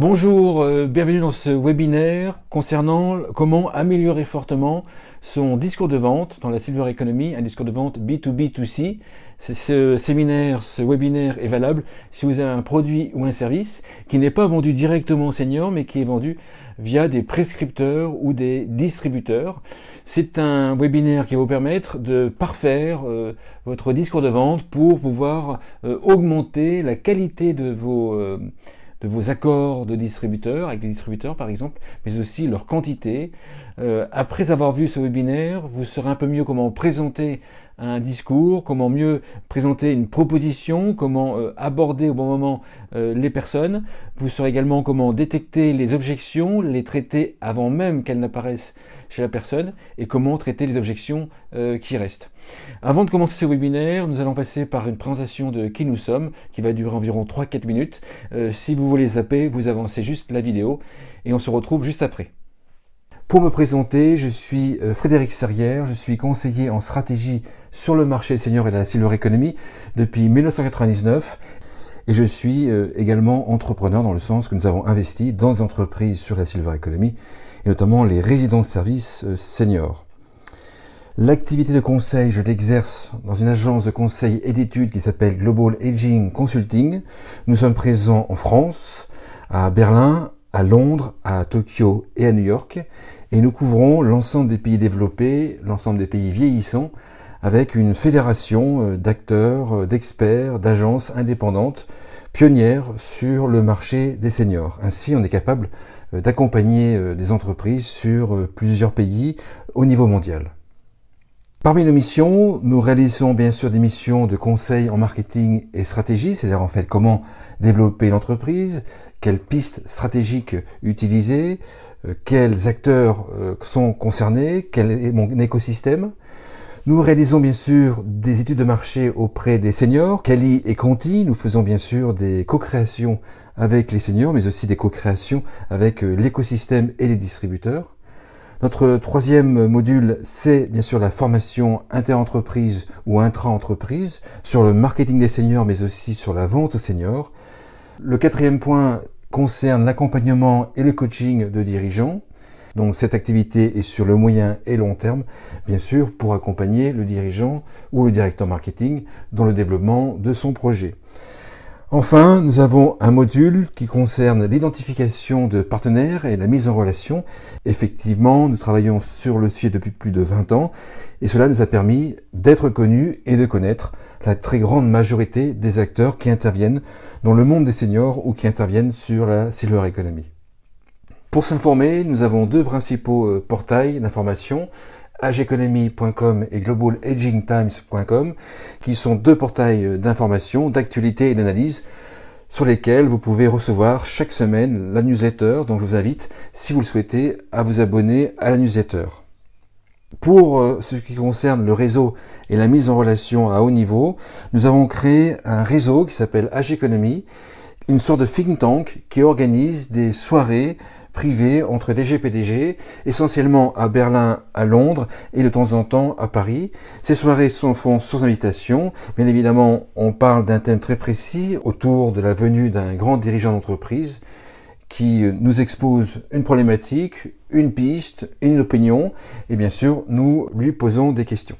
Bonjour, bienvenue dans ce webinaire concernant comment améliorer fortement son discours de vente dans la Silver Economy, un discours de vente B2B2C. Ce séminaire, ce webinaire est valable si vous avez un produit ou un service qui n'est pas vendu directement aux seniors, mais qui est vendu via des prescripteurs ou des distributeurs. C'est un webinaire qui va vous permettre de parfaire votre discours de vente pour pouvoir augmenter la qualité de vos accords de distributeurs, avec des distributeurs par exemple, mais aussi leur quantité. Après avoir vu ce webinaire, vous saurez un peu mieux comment présenter un discours, comment mieux présenter une proposition, comment aborder au bon moment les personnes. Vous saurez également comment détecter les objections, les traiter avant même qu'elles n'apparaissent chez la personne, et comment traiter les objections qui restent. Avant de commencer ce webinaire, nous allons passer par une présentation de qui nous sommes, qui va durer environ 3-4 minutes. Si vous voulez zapper, vous avancez juste la vidéo, et on se retrouve juste après. Pour me présenter, je suis Frédéric Serrière, je suis conseiller en stratégie sur le marché senior et la Silver Economy depuis 1999 et je suis également entrepreneur dans le sens que nous avons investi dans des entreprises sur la Silver Economy et notamment les résidences-services seniors. L'activité de conseil, je l'exerce dans une agence de conseil et d'études qui s'appelle Global Aging Consulting. Nous sommes présents en France, à Berlin, à Londres, à Tokyo et à New York, et nous couvrons l'ensemble des pays développés, l'ensemble des pays vieillissants, avec une fédération d'acteurs, d'experts, d'agences indépendantes, pionnières sur le marché des seniors. Ainsi, on est capable d'accompagner des entreprises sur plusieurs pays au niveau mondial. Parmi nos missions, nous réalisons bien sûr des missions de conseil en marketing et stratégie, c'est-à-dire en fait comment développer l'entreprise, quelles pistes stratégiques utiliser, quels acteurs sont concernés, quel est mon écosystème. Nous réalisons bien sûr des études de marché auprès des seniors, Quali et Conti. Nous faisons bien sûr des co-créations avec les seniors, mais aussi des co-créations avec l'écosystème et les distributeurs. Notre troisième module, c'est bien sûr la formation inter-entreprise ou intra-entreprise sur le marketing des seniors, mais aussi sur la vente aux seniors. Le quatrième point concerne l'accompagnement et le coaching de dirigeants. Donc cette activité est sur le moyen et long terme, bien sûr, pour accompagner le dirigeant ou le directeur marketing dans le développement de son projet. Enfin, nous avons un module qui concerne l'identification de partenaires et la mise en relation. Effectivement, nous travaillons sur le sujet depuis plus de 20 ans et cela nous a permis d'être connus et de connaître la très grande majorité des acteurs qui interviennent dans le monde des seniors ou qui interviennent sur la Silver Economy. Pour s'informer, nous avons deux principaux portails d'information, ageconomy.com et globalagingtimes.com, qui sont deux portails d'information, d'actualité et d'analyse sur lesquels vous pouvez recevoir chaque semaine la newsletter, donc je vous invite, si vous le souhaitez, à vous abonner à la newsletter. Pour ce qui concerne le réseau et la mise en relation à haut niveau, nous avons créé un réseau qui s'appelle Ageconomy, une sorte de think tank qui organise des soirées privées entre DG et PDG, essentiellement à Berlin, à Londres et de temps en temps à Paris. Ces soirées se font sans invitation. Bien évidemment, on parle d'un thème très précis autour de la venue d'un grand dirigeant d'entreprise qui nous expose une problématique, une piste, une opinion, et bien sûr, nous lui posons des questions.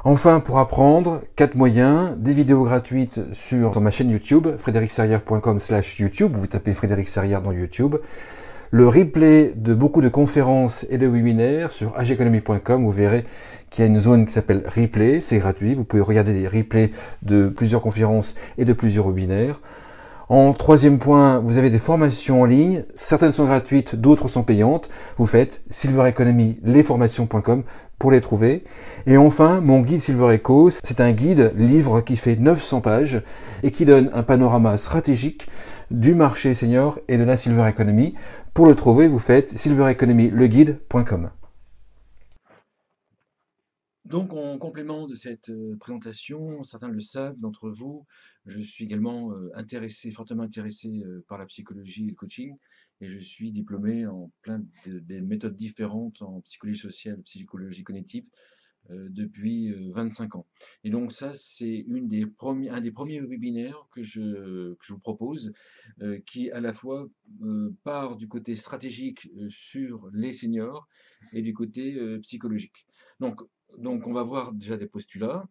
Enfin, pour apprendre, 4 moyens, des vidéos gratuites sur ma chaîne YouTube, frédéricserrière.com/YouTube, vous tapez Frédéric Serrière dans YouTube, le replay de beaucoup de conférences et de webinaires sur ageconomy.com, vous verrez qu'il y a une zone qui s'appelle replay, c'est gratuit, vous pouvez regarder des replays de plusieurs conférences et de plusieurs webinaires. En troisième point, vous avez des formations en ligne, certaines sont gratuites, d'autres sont payantes. Vous faites Silver Economy, lesformations.com pour les trouver. Et enfin, mon guide Silver Eco, c'est un guide livre qui fait 900 pages et qui donne un panorama stratégique du marché senior et de la Silver Economy. Pour le trouver, vous faites silvereconomyleguide.com. Donc, en complément de cette présentation, certains le savent d'entre vous, je suis également fortement intéressé par la psychologie et le coaching, et je suis diplômé en plein des méthodes différentes en psychologie sociale, psychologie cognitive, depuis 25 ans. Et donc ça, c'est un des premiers webinaires que je vous propose, qui à la fois part du côté stratégique sur les seniors et du côté psychologique. Donc, donc on va voir déjà des postulats.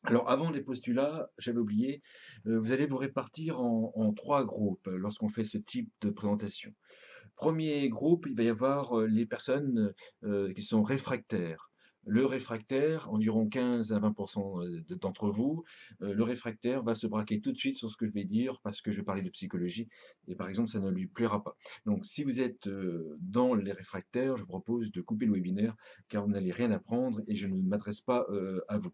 Alors avant les postulats, j'avais oublié, vous allez vous répartir en 3 groupes lorsqu'on fait ce type de présentation. Premier groupe, il va y avoir les personnes qui sont réfractaires. Le réfractaire, environ 15 à 20% d'entre vous, le réfractaire va se braquer tout de suite sur ce que je vais dire parce que je vais parler de psychologie et par exemple ça ne lui plaira pas. Donc si vous êtes dans les réfractaires, je vous propose de couper le webinaire car vous n'allez rien apprendre et je ne m'adresse pas à vous.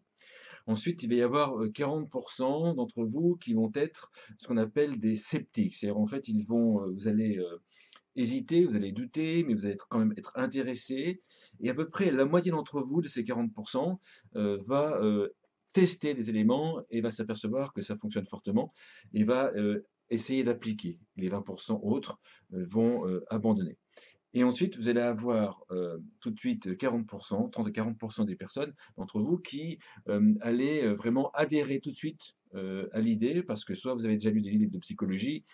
Ensuite, il va y avoir 40% d'entre vous qui vont être ce qu'on appelle des sceptiques. C'est-à-dire, en fait, vous allez hésiter, vous allez douter, mais vous allez quand même être intéressé. Et à peu près la moitié d'entre vous, de ces 40%, va tester des éléments et va s'apercevoir que ça fonctionne fortement et va essayer d'appliquer. Les 20% autres vont abandonner. Et ensuite, vous allez avoir tout de suite 40%, 30 à 40% des personnes d'entre vous qui allez vraiment adhérer tout de suite à l'idée, parce que soit vous avez déjà lu des livres de psychologie,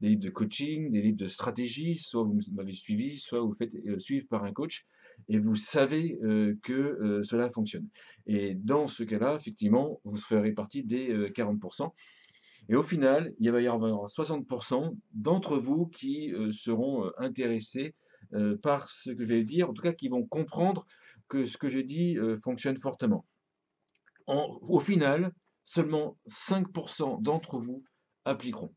des livres de coaching, des livres de stratégie, soit vous m'avez suivi, soit vous faites suivre par un coach, et vous savez que cela fonctionne. Et dans ce cas-là, effectivement, vous ferez partie des 40%. Et au final, il va y avoir 60% d'entre vous qui seront intéressés par ce que je vais dire, en tout cas qui vont comprendre que ce que je dis fonctionne fortement. Au final, seulement 5% d'entre vous appliqueront.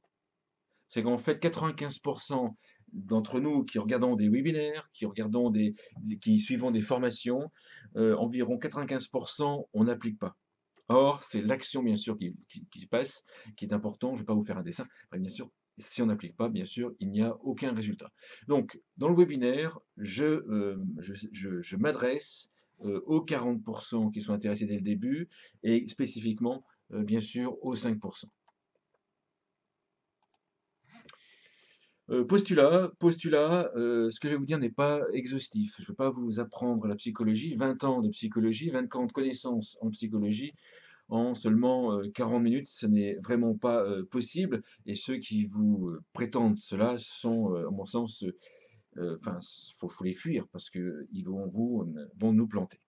C'est qu'en fait, 95% d'entre nous qui regardons des webinaires, qui suivons des formations, environ 95%, on n'applique pas. Or, c'est l'action, bien sûr, qui se passe, qui est important. Je ne vais pas vous faire un dessin. Enfin, bien sûr, si on n'applique pas, bien sûr, il n'y a aucun résultat. Donc, dans le webinaire, je m'adresse aux 40% qui sont intéressés dès le début et spécifiquement, bien sûr, aux 5%. Postulat, ce que je vais vous dire n'est pas exhaustif. Je ne vais pas vous apprendre la psychologie, 20 ans de psychologie, 20 ans de connaissances en psychologie, en seulement 40 minutes, ce n'est vraiment pas possible. Et ceux qui vous prétendent cela sont, à mon sens, enfin, faut les fuir parce qu'ils vont nous planter.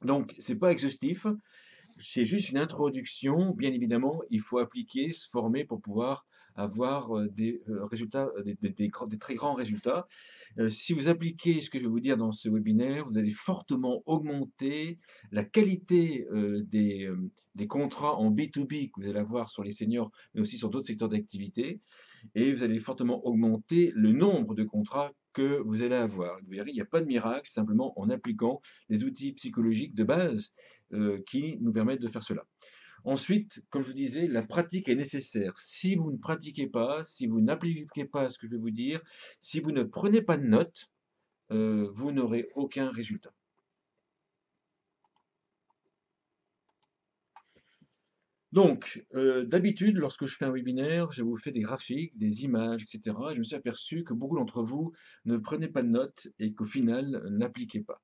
Donc, c'est pas exhaustif, c'est juste une introduction. Bien évidemment, il faut appliquer, se former pour pouvoir avoir des résultats, des très grands résultats. Si vous appliquez ce que je vais vous dire dans ce webinaire, vous allez fortement augmenter la qualité des contrats en B2B que vous allez avoir sur les seniors, mais aussi sur d'autres secteurs d'activité. Et vous allez fortement augmenter le nombre de contrats que vous allez avoir. Vous verrez, il n'y a pas de miracle, simplement en appliquant des outils psychologiques de base qui nous permettent de faire cela. Ensuite, comme je vous disais, la pratique est nécessaire. Si vous ne pratiquez pas, si vous n'appliquez pas ce que je vais vous dire, si vous ne prenez pas de notes, vous n'aurez aucun résultat. Donc, d'habitude, lorsque je fais un webinaire, je vous fais des graphiques, des images, etc. Et je me suis aperçu que beaucoup d'entre vous ne prenaient pas de notes et qu'au final, n'appliquaient pas.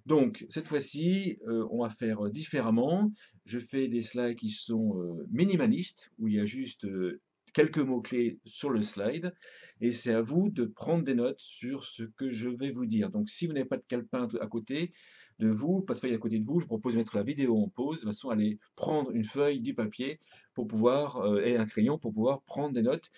Donc, cette fois-ci, on va faire différemment. Je fais des slides qui sont minimalistes, où il y a juste quelques mots-clés sur le slide, et c'est à vous de prendre des notes sur ce que je vais vous dire. Donc, si vous n'avez pas de calepin à côté de vous, pas de feuille à côté de vous, je propose de mettre la vidéo en pause, de façon à aller prendre une feuille, du papier, pour pouvoir, et un crayon pour pouvoir prendre des notes.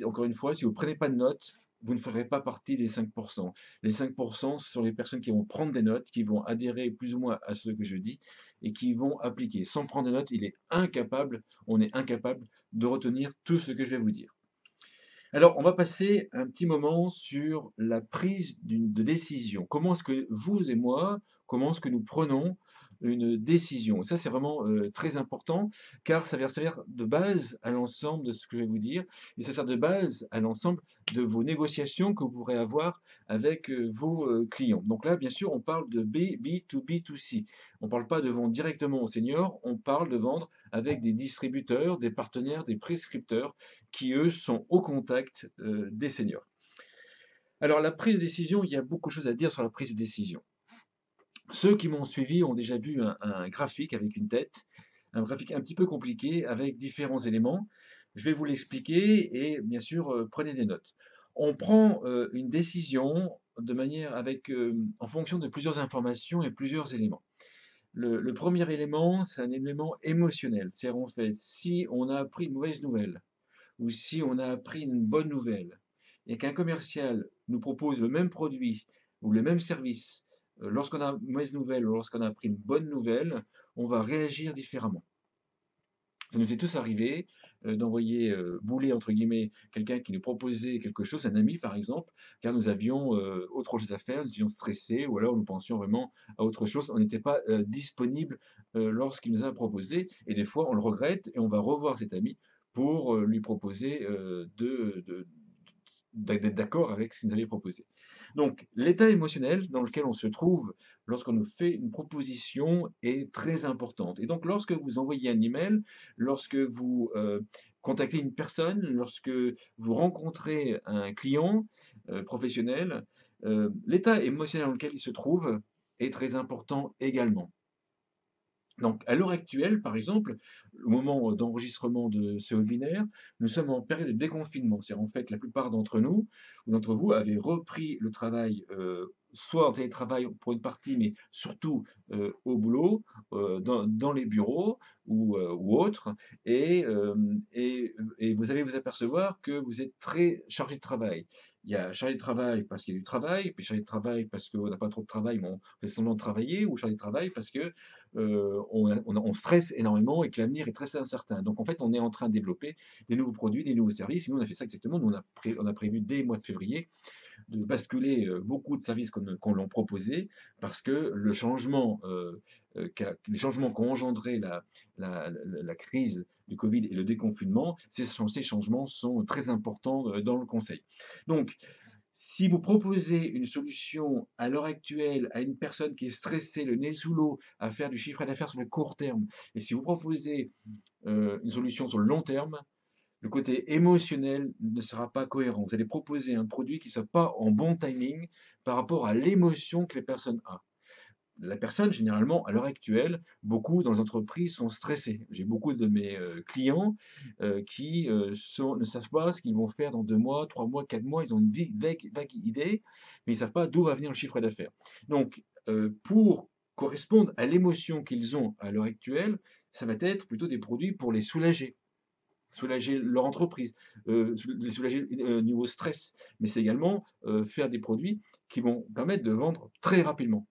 Encore une fois, si vous ne prenez pas de notes, vous ne ferez pas partie des 5%. Les 5%, ce sont les personnes qui vont prendre des notes, qui vont adhérer plus ou moins à ce que je dis et qui vont appliquer. Sans prendre des notes, on est incapable de retenir tout ce que je vais vous dire. Alors, on va passer un petit moment sur la prise de décision. Comment est-ce que vous et moi, comment est-ce que nous prenons une décision? Et ça, c'est vraiment très important, car ça va servir de base à l'ensemble de ce que je vais vous dire, et ça sert de base à l'ensemble de vos négociations que vous pourrez avoir avec vos clients. Donc là, bien sûr, on parle de B2B2C. On ne parle pas de vendre directement aux seniors, on parle de vendre avec des distributeurs, des partenaires, des prescripteurs qui, eux, sont au contact des seniors. Alors, la prise de décision, il y a beaucoup de choses à dire sur la prise de décision. Ceux qui m'ont suivi ont déjà vu un graphique avec une tête, un graphique un petit peu compliqué avec différents éléments. Je vais vous l'expliquer et bien sûr, prenez des notes. On prend une décision de manière en fonction de plusieurs informations et plusieurs éléments. Le premier élément, c'est un élément émotionnel. C'est-à-dire, en fait, si on a appris une mauvaise nouvelle ou si on a appris une bonne nouvelle et qu'un commercial nous propose le même produit ou le même service, lorsqu'on a une mauvaise nouvelle ou lorsqu'on a appris une bonne nouvelle, on va réagir différemment. Ça nous est tous arrivé d'envoyer bouler, entre guillemets, quelqu'un qui nous proposait quelque chose, un ami par exemple, car nous avions autre chose à faire, nous étions stressés, ou alors nous pensions vraiment à autre chose, on n'était pas disponible lorsqu'il nous a proposé, et des fois on le regrette et on va revoir cet ami pour lui proposer d'être d'accord avec ce qu'il nous avait proposé. Donc, l'état émotionnel dans lequel on se trouve lorsqu'on nous fait une proposition est très importante. Et donc, lorsque vous envoyez un email, lorsque vous contactez une personne, lorsque vous rencontrez un client professionnel, l'état émotionnel dans lequel il se trouve est très important également. Donc, à l'heure actuelle, par exemple, au moment d'enregistrement de ce webinaire, nous sommes en période de déconfinement. C'est-à-dire, en fait, la plupart d'entre nous ou d'entre vous avaient repris le travail, soit en télétravail pour une partie, mais surtout au boulot, dans les bureaux ou autres. Et vous allez vous apercevoir que vous êtes très chargé de travail. Il y a chargé de travail parce qu'il y a du travail, puis chargé de travail parce qu'on n'a pas trop de travail, mais on fait semblant de travailler, ou chargé de travail parce que on stresse énormément et que l'avenir est très incertain. Donc en fait, on est en train de développer des nouveaux produits, des nouveaux services. Et nous, on a fait ça exactement. Nous, on a prévu dès le mois de février de basculer beaucoup de services qu'on l'ont proposé parce que les changements qu'ont engendré la crise du Covid et le déconfinement, ces changements sont très importants dans le conseil. Donc, si vous proposez une solution à l'heure actuelle à une personne qui est stressée, le nez sous l'eau, à faire du chiffre d'affaires sur le court terme, et si vous proposez une solution sur le long terme, le côté émotionnel ne sera pas cohérent. Vous allez proposer un produit qui ne soit pas en bon timing par rapport à l'émotion que les personnes ont. La personne, généralement, à l'heure actuelle, beaucoup dans les entreprises sont stressés. J'ai beaucoup de mes clients qui ne savent pas ce qu'ils vont faire dans 2 mois, 3 mois, 4 mois. Ils ont une vague idée, mais ils ne savent pas d'où va venir le chiffre d'affaires. Donc, pour correspondre à l'émotion qu'ils ont à l'heure actuelle, ça va être plutôt des produits pour les soulager leur entreprise, les soulager au niveau stress, mais c'est également faire des produits qui vont permettre de vendre très rapidement.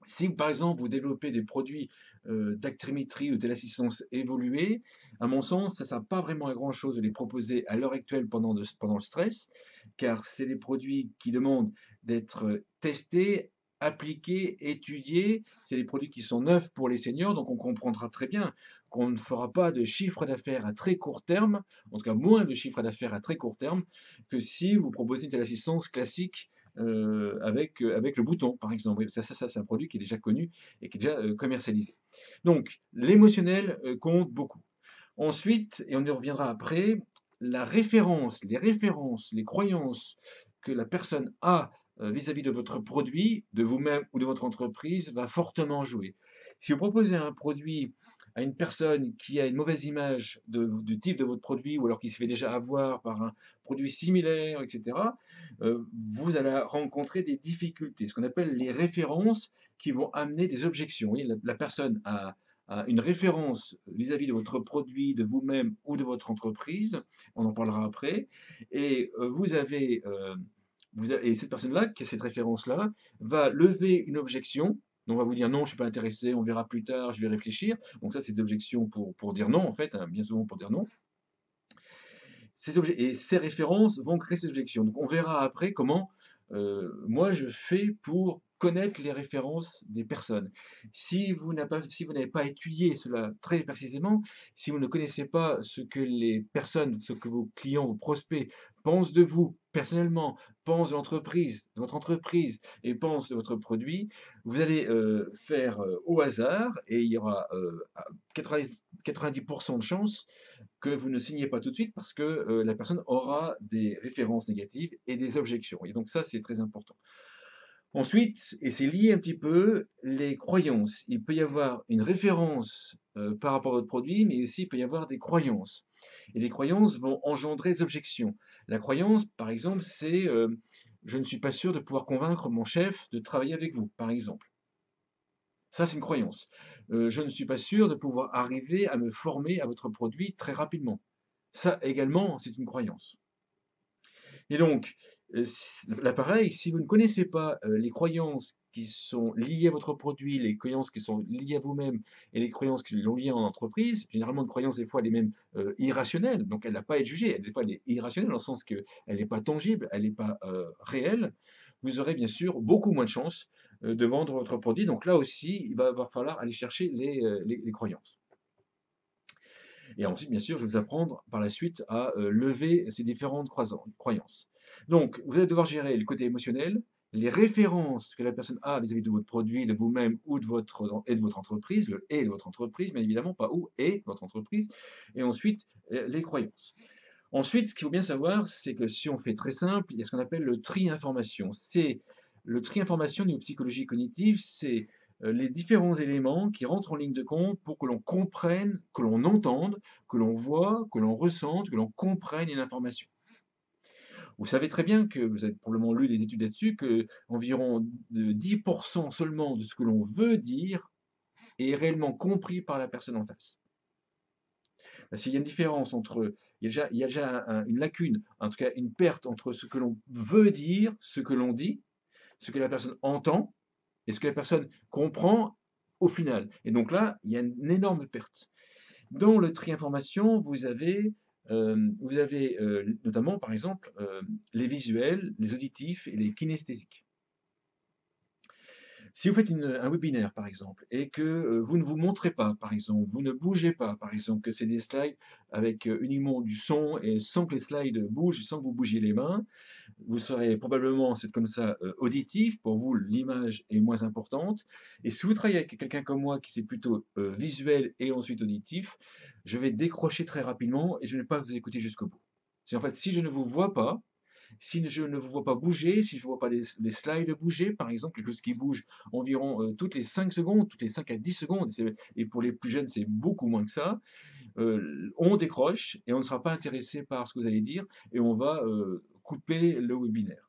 Si, par exemple, vous développez des produits d'actrimétrie ou téléassistance évoluée, à mon sens, ça ne sert pas vraiment à grand-chose de les proposer à l'heure actuelle pendant le stress, car c'est des produits qui demandent d'être testés, appliqués, étudiés. C'est des produits qui sont neufs pour les seniors, donc on comprendra très bien qu'on ne fera pas de chiffre d'affaires à très court terme, en tout cas moins de chiffre d'affaires à très court terme, que si vous proposez une téléassistance classique avec le bouton, par exemple. Ça, c'est un produit qui est déjà connu et qui est déjà commercialisé. Donc, l'émotionnel compte beaucoup. Ensuite, et on y reviendra après, les références, les croyances que la personne a vis-à-vis de votre produit, de vous-même ou de votre entreprise, va fortement jouer. Si vous proposez un produit à une personne qui a une mauvaise image du type de votre produit, ou alors qui se fait déjà avoir par un produit similaire, etc., vous allez rencontrer des difficultés, ce qu'on appelle les références qui vont amener des objections. Oui, la personne a une référence vis-à-vis de votre produit, de vous-même ou de votre entreprise, on en parlera après, et et cette personne-là, qui a cette référence-là, va lever une objection. On va vous dire non, je ne suis pas intéressé, on verra plus tard, je vais réfléchir. Donc ça, c'est des objections pour dire non, en fait, hein, bien souvent pour dire non. Et ces références vont créer ces objections. Donc on verra après comment moi je fais pour connaître les références des personnes. Si vous n'avez pas étudié cela très précisément, si vous ne connaissez pas ce que les personnes, ce que vos clients, vos prospects pensent de vous personnellement, pensent de l'entreprise, de votre entreprise et pensent de votre produit, vous allez faire au hasard et il y aura 90% de chances que vous ne signez pas tout de suite parce que la personne aura des références négatives et des objections. Et donc ça, c'est très important. Ensuite, et c'est lié un petit peu, les croyances. Il peut y avoir une référence par rapport à votre produit, mais aussi il peut y avoir des croyances. Et les croyances vont engendrer des objections. La croyance, par exemple, c'est je ne suis pas sûr de pouvoir convaincre mon chef de travailler avec vous, par exemple. Ça, c'est une croyance. Je ne suis pas sûr de pouvoir arriver à me former à votre produit très rapidement. Ça également, c'est une croyance. Et donc, là pareil, si vous ne connaissez pas les croyances qui sont liées à votre produit, les croyances qui sont liées à vous-même et les croyances qui sont liées en entreprise, généralement une croyance des fois elle est même irrationnelle, donc elle n'a pas à être jugée, des fois elle est irrationnelle dans le sens qu'elle n'est pas tangible, elle n'est pas réelle, vous aurez bien sûr beaucoup moins de chances de vendre votre produit. Donc là aussi, il va falloir aller chercher les croyances. Et ensuite, bien sûr, je vais vous apprendre par la suite à lever ces différentes croyances. Donc, vous allez devoir gérer le côté émotionnel, les références que la personne a vis-à-vis de votre produit, de vous-même ou et de votre entreprise, le et de votre entreprise, bien évidemment, pas ou et votre entreprise, et ensuite les croyances. Ensuite, ce qu'il faut bien savoir, c'est que si on fait très simple, il y a ce qu'on appelle le tri information. C'est le tri information niveau psychologie cognitive, c'est les différents éléments qui rentrent en ligne de compte pour que l'on comprenne, que l'on entende, que l'on voit, que l'on ressente, que l'on comprenne une information. Vous savez très bien que vous avez probablement lu des études là-dessus, que environ de 10% seulement de ce que l'on veut dire est réellement compris par la personne en face. Parce qu'il y a une différence entre, il y a déjà une lacune, en tout cas une perte entre ce que l'on veut dire, ce que l'on dit, ce que la personne entend et ce que la personne comprend au final. Et donc là, il y a une énorme perte. Dans le tri information, vous avez notamment, par exemple, les visuels, les auditifs et les kinesthésiques. Si vous faites un webinaire, par exemple, et que vous ne vous montrez pas, par exemple, vous ne bougez pas, par exemple, que c'est des slides avec uniquement du son et sans que les slides bougent, sans que vous bougiez les mains, vous serez probablement, c'est comme ça, auditif. Pour vous, l'image est moins importante. Et si vous travaillez avec quelqu'un comme moi qui c'est plutôt visuel et ensuite auditif, je vais décrocher très rapidement et je ne vais pas vous écouter jusqu'au bout. C'est en fait, si je ne vous vois pas, si je ne vous vois pas bouger, si je ne vois pas les slides bouger, par exemple, quelque chose qui bouge environ toutes les 5 secondes, toutes les 5 à 10 secondes, et pour les plus jeunes, c'est beaucoup moins que ça, on décroche et on ne sera pas intéressé par ce que vous allez dire et on va couper le webinaire.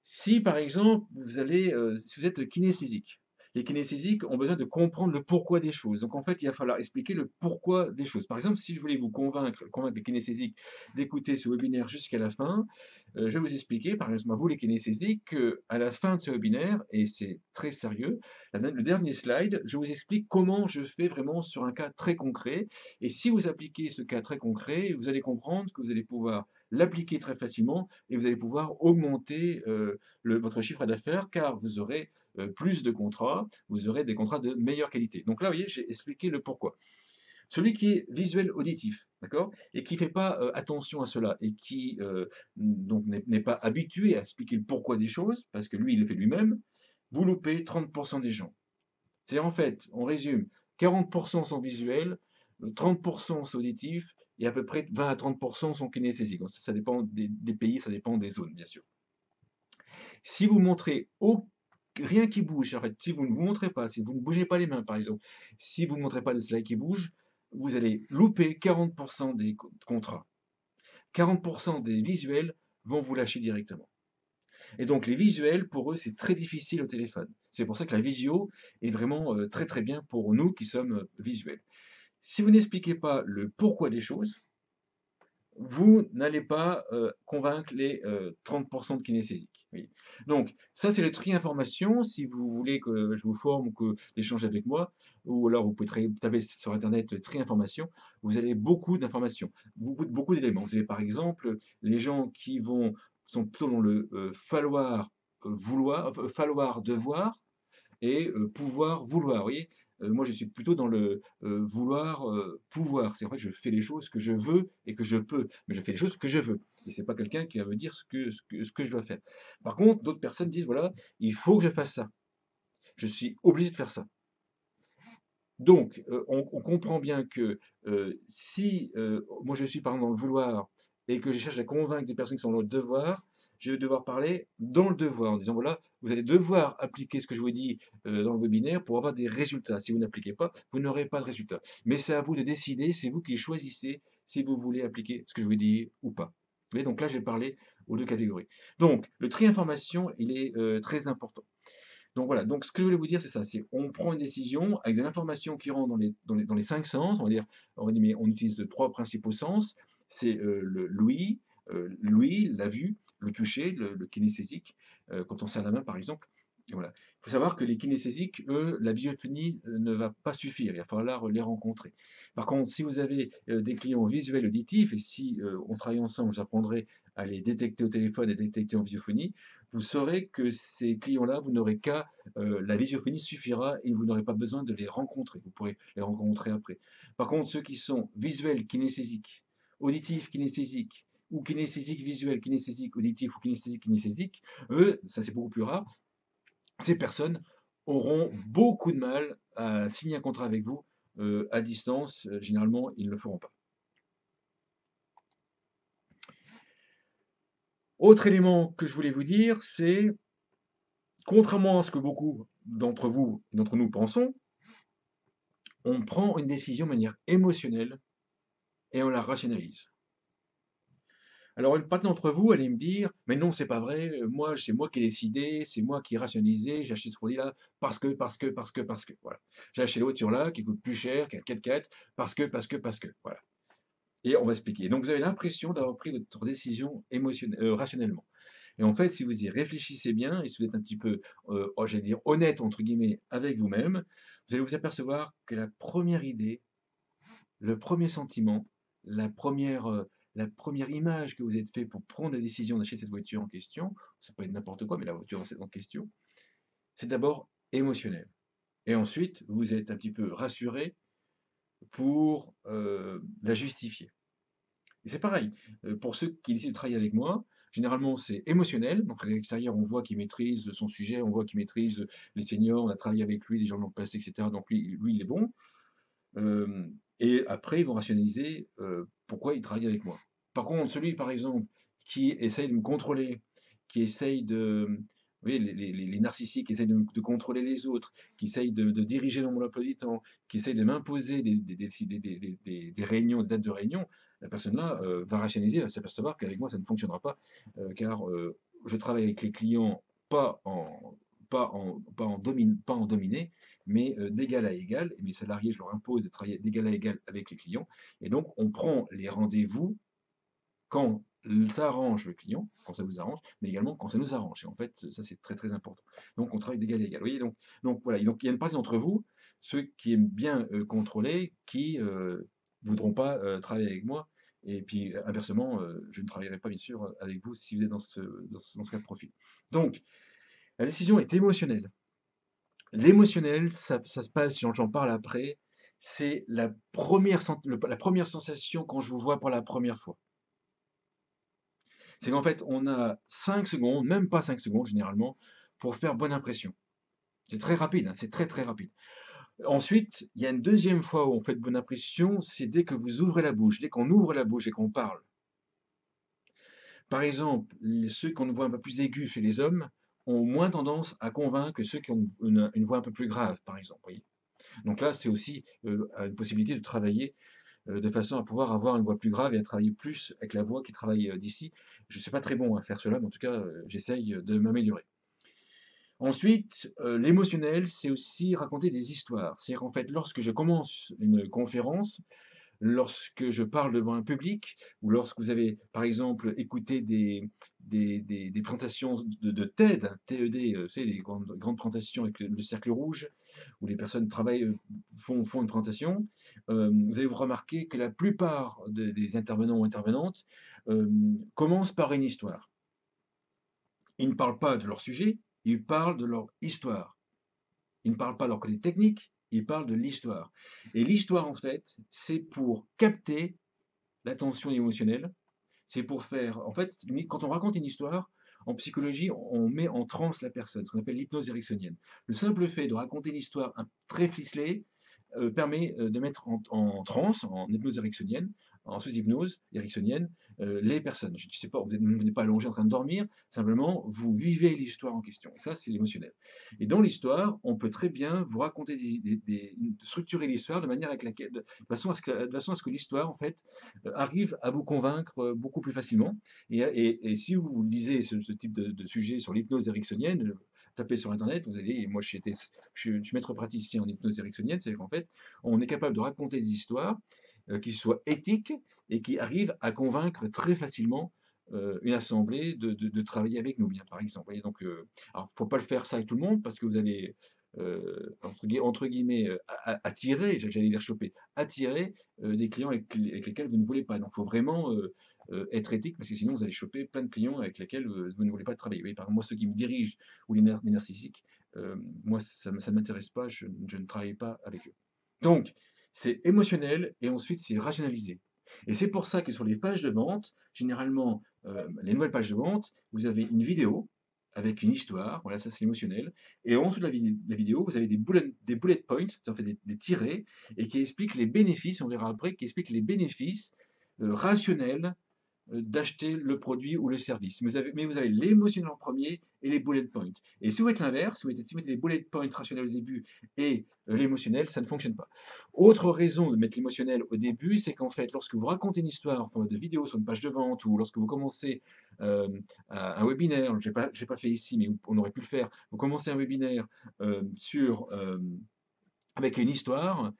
Si par exemple, si vous êtes kinesthésique, les kinesthésiques ont besoin de comprendre le pourquoi des choses. Donc en fait, il va falloir expliquer le pourquoi des choses. Par exemple, si je voulais vous convaincre les kinesthésiques d'écouter ce webinaire jusqu'à la fin, je vais vous expliquer, par exemple, à vous les kinesthésiques, qu'à la fin de ce webinaire, et c'est très sérieux, le dernier slide, je vous explique comment je fais vraiment sur un cas très concret. Et si vous appliquez ce cas très concret, vous allez comprendre que vous allez pouvoir l'appliquer très facilement et vous allez pouvoir augmenter votre chiffre d'affaires car vous aurez plus de contrats, vous aurez des contrats de meilleure qualité. Donc là, vous voyez, j'ai expliqué le pourquoi. Celui qui est visuel auditif, d'accord, et qui ne fait pas attention à cela, et qui donc n'est pas habitué à expliquer le pourquoi des choses, parce que lui, il le fait lui-même, vous loupez 30% des gens. C'est-à-dire, en fait, on résume, 40% sont visuels, 30% sont auditifs, et à peu près 20 à 30% sont kinesthésiques. Ça dépend des pays, ça dépend des zones, bien sûr. Si vous montrez rien qui bouge, en fait, si vous ne vous montrez pas, si vous ne bougez pas les mains, par exemple, si vous ne montrez pas de slide qui bouge, vous allez louper 40% des contrats. 40% des visuels vont vous lâcher directement. Et donc les visuels, pour eux, c'est très difficile au téléphone. C'est pour ça que la visio est vraiment très très bien pour nous qui sommes visuels. Si vous n'expliquez pas le pourquoi des choses, vous n'allez pas convaincre les 30% de kinesthésiques. Oui. Donc, ça, c'est le tri information. Si vous voulez que je vous forme ou que j'échange avec moi, ou alors vous pouvez taper sur Internet tri information, vous avez beaucoup d'informations, beaucoup d'éléments. Vous avez par exemple les gens sont plutôt dans le falloir, vouloir, falloir, devoir, et pouvoir vouloir. Vous voyez, moi je suis plutôt dans le vouloir pouvoir. C'est vrai que je fais les choses que je veux et que je peux, mais je fais les choses que je veux. Et c'est pas quelqu'un qui va me dire ce que je dois faire. Par contre, d'autres personnes disent voilà, il faut que je fasse ça. Je suis obligé de faire ça. Donc, on comprend bien que si moi je suis par exemple dans le vouloir et que je cherche à convaincre des personnes qui sont dans le devoir, je vais devoir parler dans le devoir en disant voilà, vous allez devoir appliquer ce que je vous dis dans le webinaire pour avoir des résultats. Si vous n'appliquez pas, vous n'aurez pas de résultats. Mais c'est à vous de décider, c'est vous qui choisissez si vous voulez appliquer ce que je vous dis ou pas. Vous voyez, donc là, j'ai parlé aux deux catégories. Donc, le tri information, il est très important. Donc voilà, donc ce que je voulais vous dire, c'est ça, c'est on prend une décision avec de l'information qui rentre dans les cinq sens, on va dire, mais on utilise trois principaux sens, c'est l'ouïe, la vue, le toucher, le kinesthésique, quand on serre la main par exemple. Et voilà. Il faut savoir que les kinesthésiques, eux, la visiophonie ne va pas suffire, il va falloir les rencontrer. Par contre, si vous avez des clients visuels auditifs, et si on travaille ensemble, j'apprendrai à les détecter au téléphone et détecter en visiophonie, vous saurez que ces clients-là, vous n'aurez qu'à, la visiophonie suffira et vous n'aurez pas besoin de les rencontrer. Vous pourrez les rencontrer après. Par contre, ceux qui sont visuels, kinesthésiques, auditifs, kinesthésiques, ou kinesthésiques, visuels, kinesthésiques, auditifs ou kinesthésiques, kinesthésiques, eux, ça c'est beaucoup plus rare, ces personnes auront beaucoup de mal à signer un contrat avec vous à distance. Généralement, ils ne le feront pas. Autre élément que je voulais vous dire, c'est, contrairement à ce que beaucoup d'entre vous et d'entre nous pensons, on prend une décision de manière émotionnelle et on la rationalise. Alors une partie d'entre vous allez me dire, mais non, c'est pas vrai, moi, c'est moi qui ai décidé, c'est moi qui ai rationalisé, j'ai acheté ce produit-là parce que, voilà. J'ai acheté la voiture-là qui coûte plus cher qu'un 4x4 parce que, voilà. Et on va expliquer. Donc vous avez l'impression d'avoir pris votre décision rationnellement. Et en fait, si vous y réfléchissez bien et si vous êtes un petit peu, j'allais dire honnête entre guillemets avec vous-même, vous allez vous apercevoir que la première idée, le premier sentiment, la première image que vous êtes fait pour prendre la décision d'acheter cette voiture en question, ça peut être n'importe quoi, mais la voiture en question, c'est d'abord émotionnel. Et ensuite, vous êtes un petit peu rassuré pour la justifier. Et c'est pareil, pour ceux qui décident de travailler avec moi, généralement c'est émotionnel. Donc à l'extérieur, on voit qu'il maîtrise son sujet, on voit qu'il maîtrise les seniors, on a travaillé avec lui, les gens l'ont passé, etc. Donc lui, il est bon. Et après, ils vont rationaliser pourquoi ils travaillent avec moi. Par contre, celui, par exemple, qui essaye de me contrôler, qui essaye de... Vous voyez, les narcissiques qui essayent de contrôler les autres, qui essayent de diriger dans mon emploi du temps, qui essayent de m'imposer des réunions, des dates de réunion, la personne-là va rationaliser, va s'apercevoir qu'avec moi, ça ne fonctionnera pas, car je travaille avec les clients pas en, pas en dominé, mais d'égal à égal. Et mes salariés, je leur impose de travailler d'égal à égal avec les clients. Et donc, on prend les rendez-vous quand ça arrange le client, quand ça vous arrange, mais également quand ça nous arrange. Et en fait, ça, c'est très, très important. Donc, on travaille d'égal à égal. Vous voyez, donc voilà. Et donc, il y a une partie d'entre vous, ceux qui aiment bien contrôler, qui voudront pas travailler avec moi. Et puis, inversement, je ne travaillerai pas, bien sûr, avec vous si vous êtes dans ce cas de profil. Donc, la décision est émotionnelle. L'émotionnel, ça se passe, j'en parle après, c'est la première sensation quand je vous vois pour la première fois. C'est qu'en fait, on a 5 secondes, même pas 5 secondes généralement, pour faire bonne impression. C'est très rapide, hein, c'est très très rapide. Ensuite, il y a une deuxième fois où on fait de bonne impression, c'est dès que vous ouvrez la bouche, dès qu'on ouvre la bouche et qu'on parle. Par exemple, ceux qui ont une voix un peu plus aiguë chez les hommes ont moins tendance à convaincre que ceux qui ont une voix un peu plus grave, par exemple. Voyez. Donc là, c'est aussi une possibilité de travailler de façon à pouvoir avoir une voix plus grave et à travailler plus avec la voix qui travaille d'ici. Je ne suis pas très bon à faire cela, mais en tout cas, j'essaye de m'améliorer. Ensuite, l'émotionnel, c'est aussi raconter des histoires. C'est-à-dire qu'en fait, lorsque je commence une conférence, lorsque je parle devant un public, ou lorsque vous avez, par exemple, écouté des présentations de TED, TED, vous savez, les grandes présentations avec le cercle rouge, où les personnes travaillent, font une présentation, vous allez vous remarquer que la plupart des intervenants ou intervenantes commencent par une histoire. Ils ne parlent pas de leur sujet, ils parlent de leur histoire. Ils ne parlent pas de leur côté technique, ils parlent de l'histoire. Et l'histoire, en fait, c'est pour capter l'attention émotionnelle. C'est pour faire, en fait, quand on raconte une histoire, en psychologie, on met en transe la personne, ce qu'on appelle l'hypnose ericksonienne. Le simple fait de raconter une histoire très ficelée permet de mettre en transe, en hypnose ericksonienne, en sous-hypnose ericksonienne les personnes. Je ne sais pas, vous n'êtes pas allongé en train de dormir, simplement vous vivez l'histoire en question. Et ça, c'est l'émotionnel. Et dans l'histoire, on peut très bien vous raconter structurer l'histoire de manière avec laquelle, de façon à ce que l'histoire, en fait, arrive à vous convaincre beaucoup plus facilement. Et si vous lisez ce type de sujet sur l'hypnose ericksonienne, tapez sur Internet, vous allez, et moi je suis maître praticien en hypnose ericksonienne, c'est-à-dire qu'en fait, on est capable de raconter des histoires qui soient éthiques et qui arrivent à convaincre très facilement une assemblée de travailler avec nous, bien, par exemple. Voyez, donc, alors, faut pas le faire ça avec tout le monde parce que vous allez entre guillemets attirer, j'allais dire choper, attirer des clients avec lesquels vous ne voulez pas. Donc, il faut vraiment être éthique parce que sinon vous allez choper plein de clients avec lesquels vous ne voulez pas travailler. Oui, par exemple, moi, ceux qui me dirigent ou les narcissiques, moi, ça ne m'intéresse pas, je ne travaille pas avec eux. Donc, c'est émotionnel et ensuite c'est rationalisé. Et c'est pour ça que sur les pages de vente, généralement, les nouvelles pages de vente, vous avez une vidéo avec une histoire, voilà, ça c'est émotionnel. Et en dessous de la vidéo, vous avez des bullet points, ça en fait des tirets, et qui expliquent les bénéfices, on verra après, qui expliquent les bénéfices rationnels d'acheter le produit ou le service. Mais vous avez l'émotionnel en premier et les bullet points. Et si vous faites l'inverse, si vous mettez les bullet points rationnels au début et l'émotionnel, ça ne fonctionne pas. Autre raison de mettre l'émotionnel au début, c'est qu'en fait, lorsque vous racontez une histoire en forme de vidéo sur une page de vente ou lorsque vous commencez euh, un webinaire, je n'ai pas fait ici, mais on aurait pu le faire, vous commencez un webinaire avec une histoire,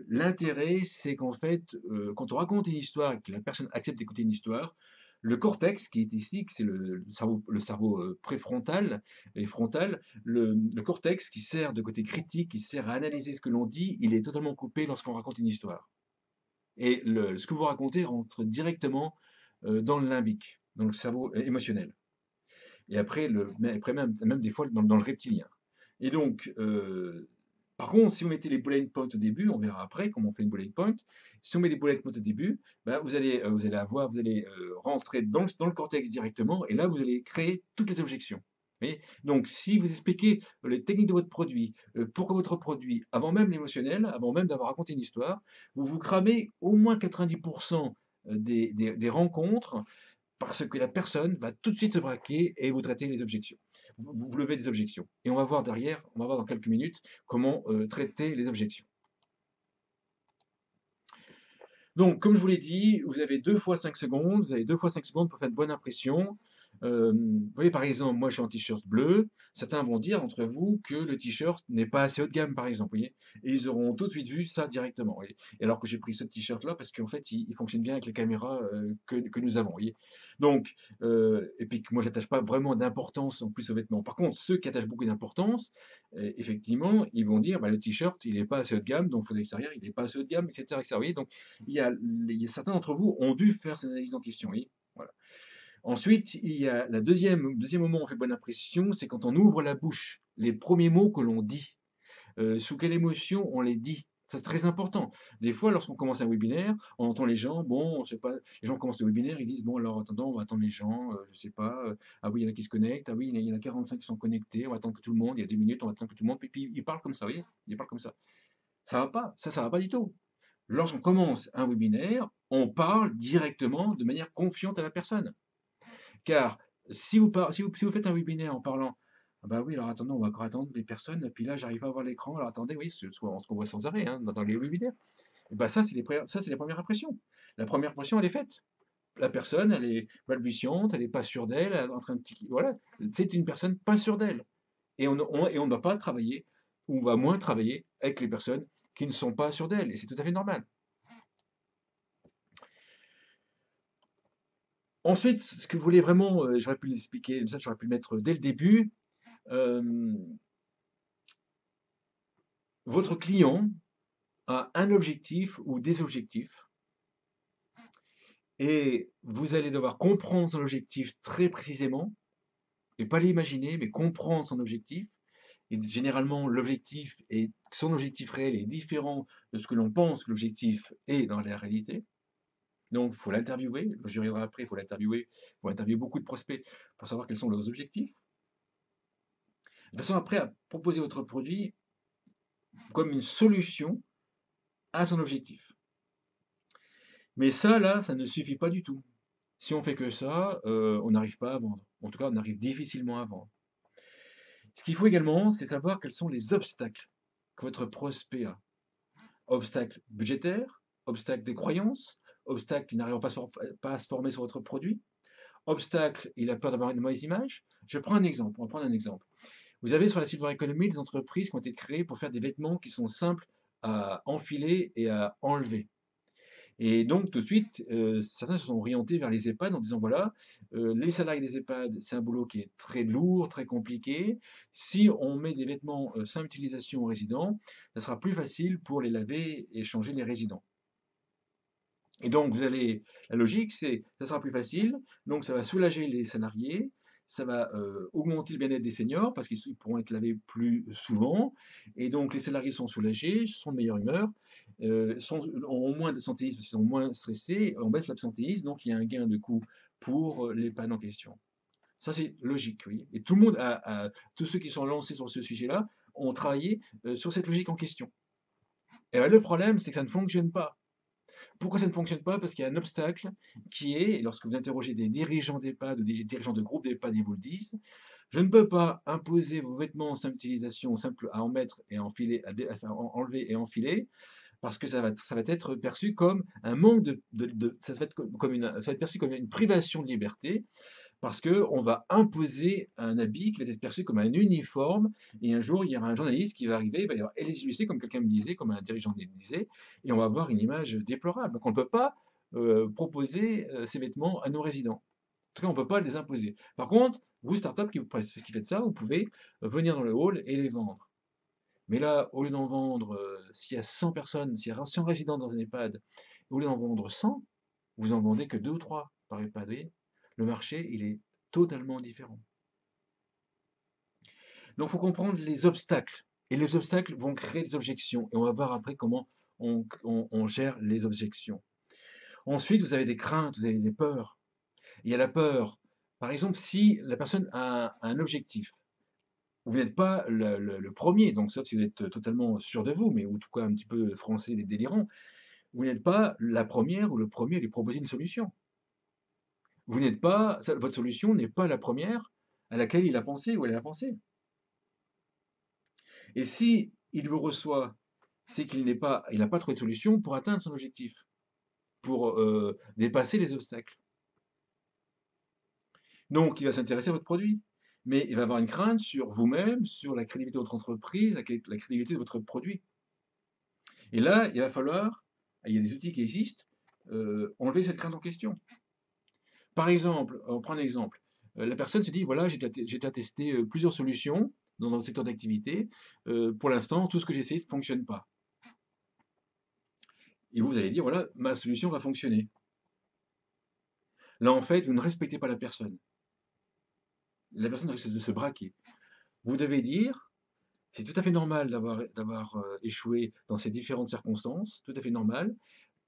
l'intérêt, c'est qu'en fait, quand on raconte une histoire et que la personne accepte d'écouter une histoire, le cortex, qui est ici, c'est le cerveau préfrontal et frontal, le cortex qui sert de côté critique, qui sert à analyser ce que l'on dit, il est totalement coupé lorsqu'on raconte une histoire. Et ce que vous racontez rentre directement dans le limbique, dans le cerveau émotionnel. Et après, après même des fois dans le reptilien. Et donc, par contre, si vous mettez les bullet points au début, on verra après comment on fait une bullet point. Si on met les bullet points au début, ben, vous allez rentrer dans le cortex directement, et là, vous allez créer toutes les objections. Voyez. Donc, si vous expliquez les techniques de votre produit, pourquoi votre produit, avant même l'émotionnel, avant même d'avoir raconté une histoire, vous cramez au moins 90% des rencontres parce que la personne va tout de suite se braquer et vous traiter les objections. Vous levez des objections. Et on va voir derrière, on va voir dans quelques minutes comment traiter les objections. Donc, comme je vous l'ai dit, vous avez 2 fois 5 secondes, vous avez 2 fois 5 secondes pour faire une bonne impression. Vous voyez, par exemple, moi je suis en t-shirt bleu, certains vont dire entre vous que le t-shirt n'est pas assez haut de gamme, par exemple, vous voyez, et ils auront tout de suite vu ça directement, vous voyez. Et alors que j'ai pris ce t-shirt-là parce qu'en fait, il fonctionne bien avec les caméras que nous avons, vous voyez. Donc, et puis que moi j'attache pas vraiment d'importance en plus aux vêtements. Par contre, ceux qui attachent beaucoup d'importance, effectivement, ils vont dire, bah, le t-shirt, il n'est pas assez haut de gamme, donc il faut l'extérieur, il n'est pas assez haut de gamme, etc., etc. Vous voyez, donc, certains d'entre vous ont dû faire cette analyse en question. Oui, voilà. Ensuite, il y a deuxième moment où on fait bonne impression, c'est quand on ouvre la bouche, les premiers mots que l'on dit, sous quelle émotion on les dit. C'est très important. Des fois, lorsqu'on commence un webinaire, on entend les gens, bon, je sais pas, les gens commencent le webinaire, ils disent, bon, alors attendons, on va attendre les gens, je sais pas, ah oui, il y en a qui se connectent, ah oui, il y en a 45 qui sont connectés, on va attendre que tout le monde, il y a 2 minutes, on va attendre que tout le monde, puis ils parlent comme ça, vous voyez, ils parlent comme ça. Ça va pas, ça va pas du tout. Lorsqu'on commence un webinaire, on parle directement de manière confiante à la personne. Car si vous faites un webinaire en parlant, ah bah oui, alors attendez, on va encore attendre les personnes, et puis là, j'arrive pas à voir l'écran, alors attendez, oui, ce qu'on voit sans arrêt hein, dans les webinaires. Et bah ça, c'est les premières impressions. La première impression, elle est faite. La personne, elle est balbutiante, elle n'est pas sûre d'elle, elle est en train de voilà, c'est une personne pas sûre d'elle. Et on ne va pas travailler, ou on va moins travailler avec les personnes qui ne sont pas sûres d'elles, et c'est tout à fait normal. Ensuite, ce que vous voulez vraiment, j'aurais pu l'expliquer, ça j'aurais pu le mettre dès le début, euh, votre client a un objectif ou des objectifs, et vous allez devoir comprendre son objectif très précisément, et pas l'imaginer, mais comprendre son objectif. Et généralement, son objectif réel est différent de ce que l'on pense que l'objectif est dans la réalité. Donc, il faut l'interviewer. Je reviendrai après, il faut l'interviewer. Il faut interviewer beaucoup de prospects pour savoir quels sont leurs objectifs. De façon après à proposer votre produit comme une solution à son objectif. Mais ça, là, ça ne suffit pas du tout. Si on fait que ça, on n'arrive pas à vendre. En tout cas, on arrive difficilement à vendre. Ce qu'il faut également, c'est savoir quels sont les obstacles que votre prospect a. Obstacles budgétaires, obstacles des croyances, obstacles il n'arrive pas à se former sur votre produit, obstacles il a peur d'avoir une mauvaise image. Je prends un exemple, on va prendre un exemple. Vous avez sur la silver economy des entreprises qui ont été créées pour faire des vêtements qui sont simples à enfiler et à enlever. Et donc, tout de suite, certains se sont orientés vers les EHPAD en disant, voilà, les salariés des EHPAD, c'est un boulot qui est très lourd, très compliqué. Si on met des vêtements simple utilisation aux résidents, ça sera plus facile pour les laver et changer les résidents. Et donc, la logique, c'est, ça sera plus facile, donc ça va soulager les salariés, ça va augmenter le bien-être des seniors parce qu'ils pourront être lavés plus souvent, et donc les salariés sont soulagés, sont de meilleure humeur, ont moins d'absentéisme parce qu'ils sont moins stressés, on baisse l'absentéisme, donc il y a un gain de coût pour les pannes en question. Ça, c'est logique, oui. Et tout le monde, tous ceux qui sont lancés sur ce sujet-là, ont travaillé sur cette logique en question. Et ben, le problème, c'est que ça ne fonctionne pas. Pourquoi ça ne fonctionne pas? Parce qu'il y a un obstacle qui est, et lorsque vous interrogez des dirigeants d'EHPAD ou des dirigeants de groupes d'EHPAD, ils vous le disent, je ne peux pas imposer vos vêtements en simple utilisation, simple à en mettre et à enfiler, enlever et enfiler, parce que ça va être perçu comme un manque ça va être ça va être perçu comme une privation de liberté, parce qu'on va imposer un habit qui va être perçu comme un uniforme, et un jour, il y aura un journaliste qui va arriver, il va y avoir LGUC, comme quelqu'un me disait, comme un dirigeant me disait, et on va avoir une image déplorable. Donc on ne peut pas proposer ces vêtements à nos résidents. En tout cas, on ne peut pas les imposer. Par contre, vous, start-up qui faites ça, vous pouvez venir dans le hall et les vendre. Mais là, au lieu d'en vendre, s'il y a 100 personnes, s'il y a 100 résidents dans un EHPAD, au lieu d'en vendre 100, vous en vendez que 2 ou 3 par EHPAD. Vous voyez, le marché, il est totalement différent. Donc, il faut comprendre les obstacles. Et les obstacles vont créer des objections. Et on va voir après comment on gère les objections. Ensuite, vous avez des craintes, vous avez des peurs. Il y a la peur. Par exemple, si la personne a un objectif, vous n'êtes pas le premier, donc sauf si vous êtes totalement sûr de vous, mais ou en tout cas un petit peu français et délirant, vous n'êtes pas la première ou le premier à lui proposer une solution. Vous n'êtes pas, votre solution n'est pas la première à laquelle il a pensé ou elle a pensé. Et si il vous reçoit, c'est il n'a pas trouvé de solution pour atteindre son objectif, pour dépasser les obstacles. Donc, il va s'intéresser à votre produit, mais il va avoir une crainte sur vous-même, sur la crédibilité de votre entreprise, la crédibilité de votre produit. Et là, il va falloir, il y a des outils qui existent, enlever cette crainte en question. Par exemple, on prend un exemple. La personne se dit, voilà, j'ai déjà testé plusieurs solutions dans le secteur d'activité. Pour l'instant, tout ce que j'ai essayé ne fonctionne pas. Et vous allez dire, voilà, ma solution va fonctionner. Là, en fait, vous ne respectez pas la personne. La personne risque de se braquer. Vous devez dire, c'est tout à fait normal d'avoir échoué dans ces différentes circonstances, tout à fait normal,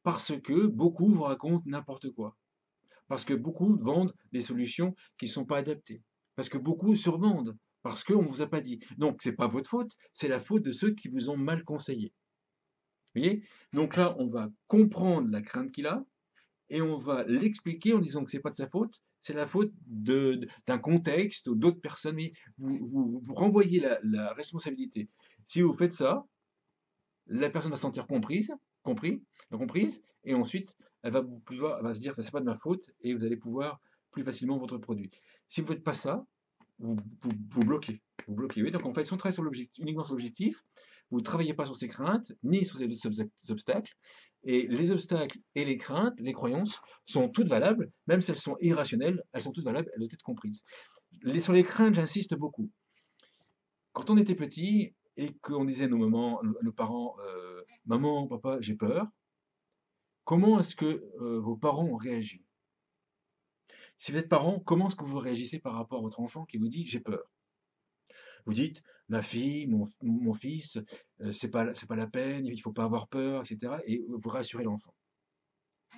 parce que beaucoup vous racontent n'importe quoi. Parce que beaucoup vendent des solutions qui ne sont pas adaptées. Parce que beaucoup survendent. Parce qu'on ne vous a pas dit. Donc, ce n'est pas votre faute, c'est la faute de ceux qui vous ont mal conseillé. Vous voyez? Donc là, on va comprendre la crainte qu'il a et on va l'expliquer en disant que ce n'est pas de sa faute, c'est la faute d'un contexte ou d'autres personnes. Mais vous renvoyez la responsabilité. Si vous faites ça, la personne va se sentir compris, comprise, et ensuite, elle va se dire que c'est pas de ma faute, et vous allez pouvoir plus facilement votre produit. Si vous ne faites pas ça, vous bloquez. Vous bloquez. Oui, donc en fait, si on travaille uniquement sur l'objectif, vous ne travaillez pas sur ces craintes, ni sur ces obstacles, et les obstacles et les craintes, les croyances, sont toutes valables, même si elles sont irrationnelles, elles sont toutes valables, elles doivent être comprises. Sur les craintes, j'insiste beaucoup. Quand on était petit et qu'on disait à nos parents, maman, papa, j'ai peur, comment est-ce que vos parents ont réagi? Si vous êtes parent, comment est-ce que vous réagissez par rapport à votre enfant qui vous dit j'ai peur? Vous dites, ma fille, mon fils, c'est pas la peine, il ne faut pas avoir peur, etc. Et vous rassurez l'enfant.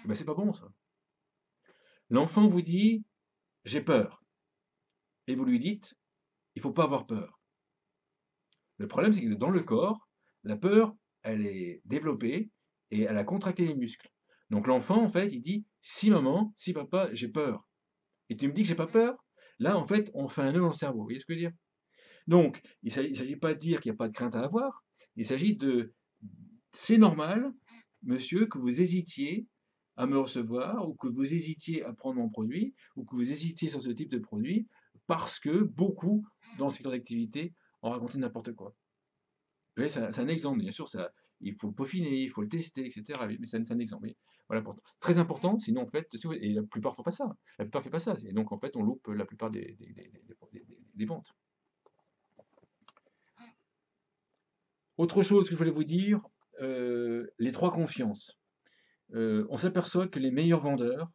Ben, c'est pas bon ça. L'enfant vous dit j'ai peur. Et vous lui dites, il ne faut pas avoir peur. Le problème, c'est que dans le corps, la peur, elle est développée et elle a contracté les muscles. Donc l'enfant, en fait, il dit, si maman, si papa, j'ai peur. Et tu me dis que j'ai pas peur? Là, en fait, on fait un nœud dans le cerveau. Vous voyez ce que je veux dire? Donc, il ne s'agit pas de dire qu'il n'y a pas de crainte à avoir. Il s'agit de, c'est normal, monsieur, que vous hésitiez à me recevoir, ou que vous hésitiez à prendre mon produit, ou que vous hésitiez sur ce type de produit, parce que beaucoup, dans le secteur d'activité, ont raconté n'importe quoi. Vous voyez, c'est un exemple, bien sûr, ça, il faut le peaufiner, il faut le tester, etc. Mais c'est un exemple. Oui. Voilà, très important, sinon en fait, et la plupart ne font pas ça. La plupart ne font pas ça. Et donc en fait, on loupe la plupart des ventes. Autre chose que je voulais vous dire, les trois confiances. On s'aperçoit que les meilleurs vendeurs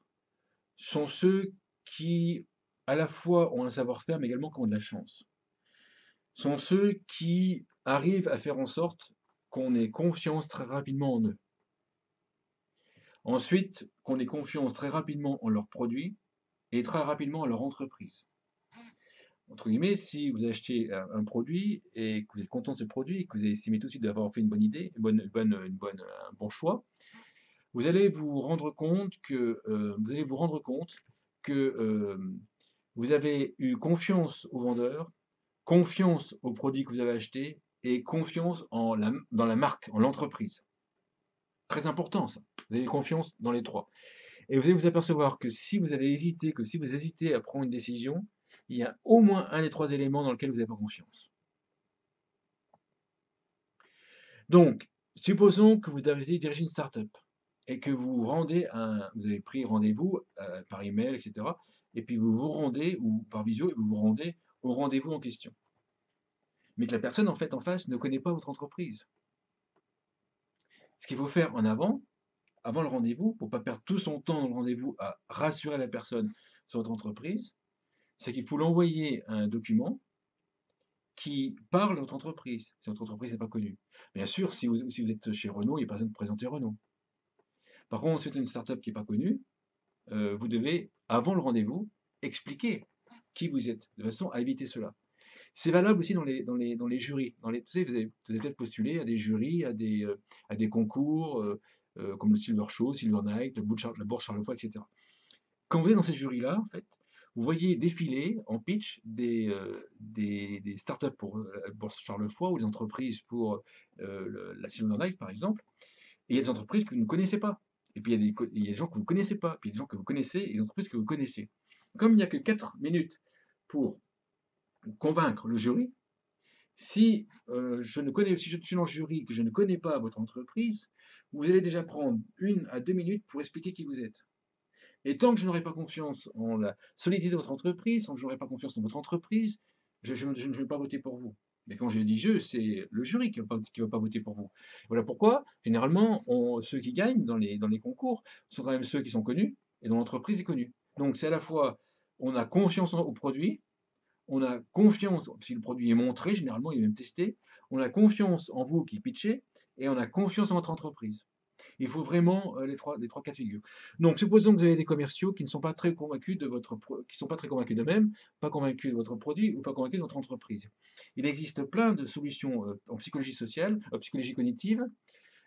sont ceux qui, à la fois, ont un savoir-faire, mais également qui ont de la chance. Sont ceux qui arrivent à faire en sorte qu'on ait confiance très rapidement en eux. Ensuite, qu'on ait confiance très rapidement en leurs produits et très rapidement en leur entreprise. Entre guillemets, si vous achetez un produit et que vous êtes content de ce produit et que vous estimez tout de suite d'avoir fait une bonne idée, un bon choix, vous allez vous rendre compte que vous avez eu confiance au vendeur, confiance au produit que vous avez acheté et confiance dans la marque, en l'entreprise. Très important ça. Vous avez confiance dans les trois. Et vous allez vous apercevoir que si vous hésitez à prendre une décision, il y a au moins un des trois éléments dans lesquels vous n'avez pas confiance. Donc, supposons que vous dirigez une start-up et que vous avez pris rendez-vous par email, etc. Et puis vous vous rendez, ou par visio, et vous vous rendez au rendez-vous en question. Mais que la personne en fait en face ne connaît pas votre entreprise. Ce qu'il faut faire avant le rendez-vous, pour ne pas perdre tout son temps dans le rendez-vous à rassurer la personne sur votre entreprise, c'est qu'il faut l'envoyer un document qui parle de votre entreprise, si votre entreprise n'est pas connue. Bien sûr, si vous êtes chez Renault, il n'y a personne de présenter Renault. Par contre, si c'est une startup qui n'est pas connue, vous devez, avant le rendez-vous, expliquer qui vous êtes, de façon à éviter cela. C'est valable aussi dans les jurys. Tu sais, vous avez peut-être postulé à des jurys, à des concours, comme le Silver Show, Silver Night, la Bourse Charlevoix, etc. Quand vous êtes dans ces jurys-là, en fait, vous voyez défiler en pitch des startups pour la Bourse Charlevoix ou des entreprises pour la Silver Night, par exemple, et il y a des entreprises que vous ne connaissez pas. Et puis il y a des gens que vous ne connaissez pas, puis il y a des gens que vous connaissez et des entreprises que vous connaissez. Comme il n'y a que 4 minutes pour convaincre le jury, si je suis dans le jury que je ne connais pas votre entreprise, vous allez déjà prendre 1 à 2 minutes pour expliquer qui vous êtes. Et tant que je n'aurai pas confiance en la solidité de votre entreprise, tant que je n'aurai pas confiance en votre entreprise, je ne vais pas voter pour vous. Mais quand je dis je, c'est le jury qui ne va pas voter pour vous. Voilà pourquoi, généralement, ceux qui gagnent dans les concours sont quand même ceux qui sont connus et dont l'entreprise est connue. Donc c'est à la fois, on a confiance au produit, on a confiance, si le produit est montré, généralement il est même testé, on a confiance en vous qui pitchez, et on a confiance en votre entreprise. Il faut vraiment les trois cas de figure. Donc, supposons que vous avez des commerciaux qui ne sont pas très convaincus qui sont pas très convaincus d'eux-mêmes, pas convaincus de votre produit ou pas convaincus de votre entreprise. Il existe plein de solutions en psychologie sociale, en psychologie cognitive,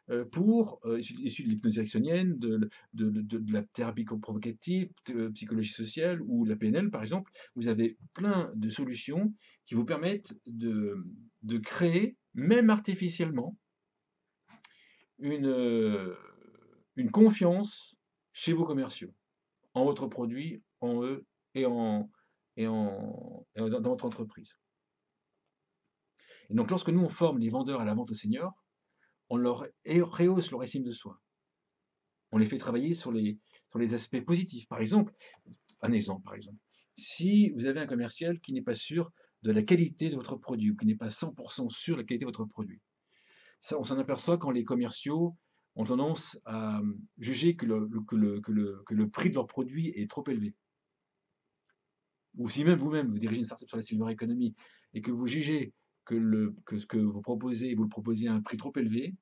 issues de l'hypnose ericksonienne, de la thérapie provocative, psychologie sociale ou la PNL par exemple. Vous avez plein de solutions qui vous permettent de créer, même artificiellement, une, euh, une confiance chez vos commerciaux, en votre produit, en eux et dans votre entreprise. Et donc lorsque nous on forme les vendeurs à la vente aux seniors, on leur rehausse leur estime de soi. On les fait travailler sur les aspects positifs. Par exemple, si vous avez un commercial qui n'est pas sûr de la qualité de votre produit ou qui n'est pas 100% sûr de la qualité de votre produit, ça, on s'en aperçoit quand les commerciaux ont tendance à juger que le prix de leur produit est trop élevé. Ou si même vous-même, vous dirigez une startup sur la silver economy et que vous jugez que ce que vous le proposez à un prix trop élevé,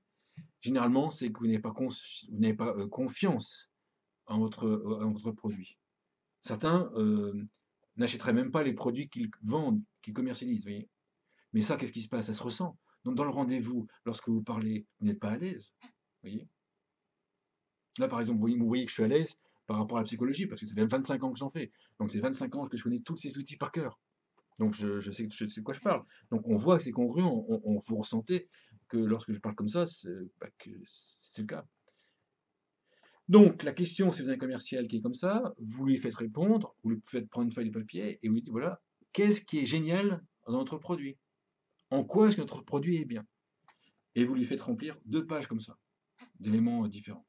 généralement, c'est que vous n'avez pas confiance en votre produit. Certains n'achèteraient même pas les produits qu'ils vendent, qu'ils commercialisent, vous voyez. Mais ça, qu'est-ce qui se passe? Ça se ressent. Donc dans le rendez-vous, lorsque vous parlez, vous n'êtes pas à l'aise, vous voyez. Là, par exemple, vous voyez que je suis à l'aise par rapport à la psychologie, parce que ça fait 25 ans que j'en fais. Donc, c'est 25 ans que je connais tous ces outils par cœur. Donc, je sais de quoi je parle. Donc, on voit que c'est congruent, vous ressentez que lorsque je parle comme ça, que c'est le cas. Donc, la question, si vous avez un commercial qui est comme ça, vous lui faites répondre, vous lui faites prendre une feuille de papier et vous lui dites, voilà, qu'est-ce qui est génial dans notre produit? En quoi est-ce que notre produit est bien? Et vous lui faites remplir 2 pages comme ça, d'éléments différents.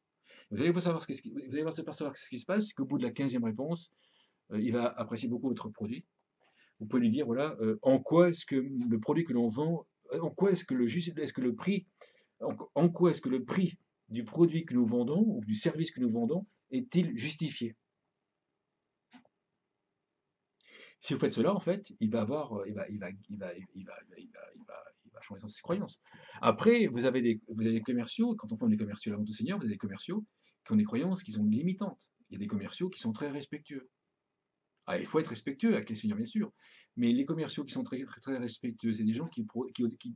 Vous allez vous allez s'apercevoir que ce qui se passe, c'est qu'au bout de la 15e réponse, il va apprécier beaucoup votre produit. Vous pouvez lui dire, voilà, en quoi est-ce que le produit que l'on vend, en quoi est-ce que le prix, en quoi est-ce que le prix du produit que nous vendons ou du service que nous vendons est-il justifié? Si vous faites cela, en fait, il va avoir, il va changer ses croyances. Après, vous avez des commerciaux, quand on forme des commerciaux à la vente au senior, vous avez des commerciaux qui ont des croyances qui sont limitantes. Il y a des commerciaux qui sont très respectueux. Ah, il faut être respectueux avec les seniors, bien sûr. Mais les commerciaux qui sont très, très, très respectueux, c'est des gens qui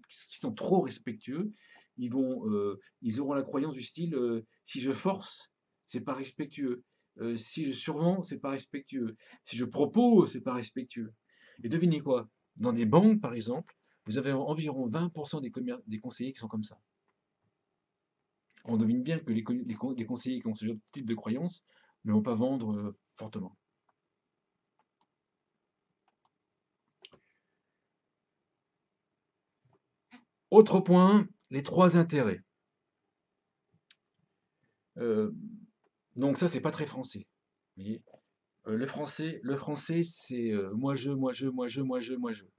sont trop respectueux. Ils auront la croyance du style, si je force, c'est pas respectueux. Si je survends, c'est pas respectueux. Si je propose, c'est pas respectueux. Et devinez quoi? Dans des banques, par exemple, vous avez environ 20% des conseillers qui sont comme ça. On devine bien que les conseillers qui ont ce type de croyance ne vont pas vendre fortement. Autre point, les 3 intérêts. Euh, donc ça, c'est pas très français. Vous voyez. Le français, c'est moi je.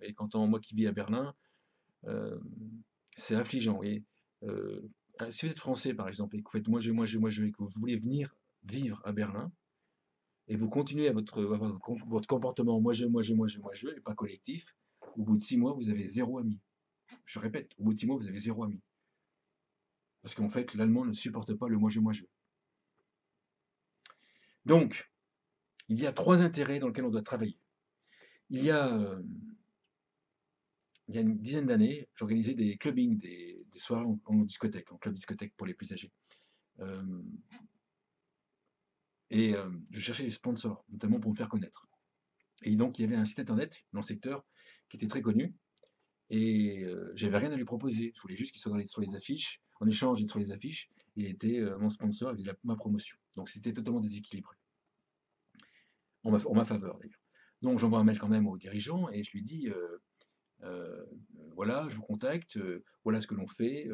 Et moi qui vis à Berlin, euh, c'est affligeant. Et euh, si vous êtes français, par exemple, et que vous faites moi je, et que vous voulez venir vivre à Berlin, et vous continuez à votre comportement moi je, et pas collectif, au bout de 6 mois, vous avez zéro ami. Je répète, au bout de 6 mois, vous avez zéro ami. Parce qu'en fait, l'allemand ne supporte pas le moi je. Donc, il y a 3 intérêts dans lesquels on doit travailler. Il y a, euh, il y a une dizaine d'années, j'organisais des clubbings, des soirées en discothèque, en club discothèque pour les plus âgés. Euh, et je cherchais des sponsors, notamment pour me faire connaître. Et donc, il y avait un site internet dans le secteur qui était très connu, et j'avais rien à lui proposer. Je voulais juste qu'il soit sur les affiches. En échange d'être sur les affiches, il était mon sponsor, il faisait ma promotion. Donc, c'était totalement déséquilibré, en ma faveur d'ailleurs. Donc, j'envoie un mail quand même au dirigeant et je lui dis Euh, voilà, je vous contacte, voilà ce que l'on fait.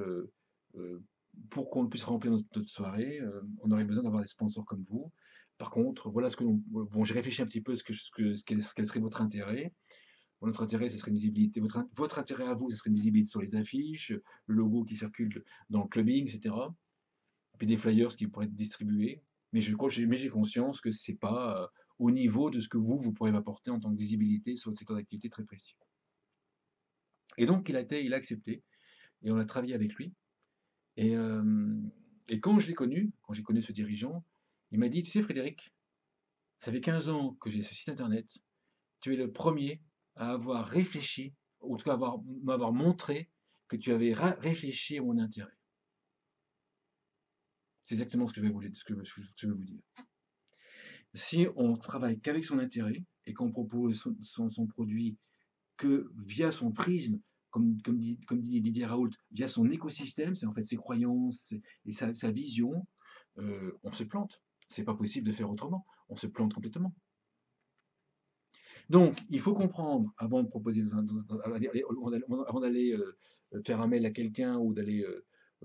Pour qu'on puisse remplir notre soirée, on aurait besoin d'avoir des sponsors comme vous. Par contre, voilà ce que l'on. Bon, j'ai réfléchi un petit peu quel serait votre intérêt. Bon, notre intérêt, ce serait une visibilité. Votre intérêt à vous, ce serait une visibilité sur les affiches, le logo qui circule dans le clubbing, etc. Puis des flyers qui pourraient être distribués. Mais j'ai conscience que c'est pas au niveau de ce que vous pourrez m'apporter en tant que visibilité sur le secteur d'activité très précis. Et donc, il a accepté, et on a travaillé avec lui. Et, quand quand j'ai connu ce dirigeant, il m'a dit, tu sais Frédéric, ça fait 15 ans que j'ai ce site internet, tu es le premier à avoir réfléchi, ou en tout cas m'avoir montré que tu avais réfléchi à mon intérêt. C'est exactement ce que je vais vous dire. Si on travaille qu'avec son intérêt et qu'on propose son produit que via son prisme, comme dit Didier Raoult, via son écosystème, c'est en fait ses croyances et sa vision, on se plante. C'est pas possible de faire autrement. On se plante complètement. Donc, il faut comprendre, avant de proposer, avant d'aller faire un mail à quelqu'un ou d'aller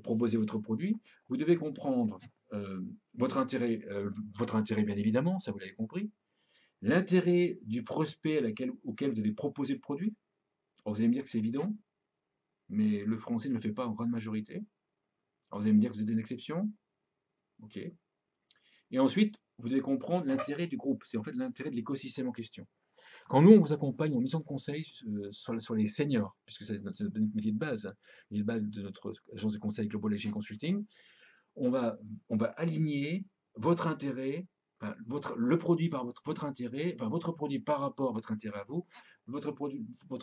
proposer votre produit, vous devez comprendre euh, votre intérêt bien évidemment, ça vous l'avez compris, l'intérêt du prospect auquel vous allez proposer le produit. Alors, vous allez me dire que c'est évident, mais le français ne le fait pas en grande majorité. Alors vous allez me dire que vous êtes une exception, ok. Et ensuite, vous devez comprendre l'intérêt du groupe, c'est en fait l'intérêt de l'écosystème en question. Quand nous, on vous accompagne en mission de conseil sur les seniors, puisque c'est notre métier de base, hein, métier de base de notre agence de conseil Global Aging Consulting, on va aligner votre intérêt, enfin, le produit par votre intérêt, enfin, votre produit par rapport à votre intérêt à vous, votre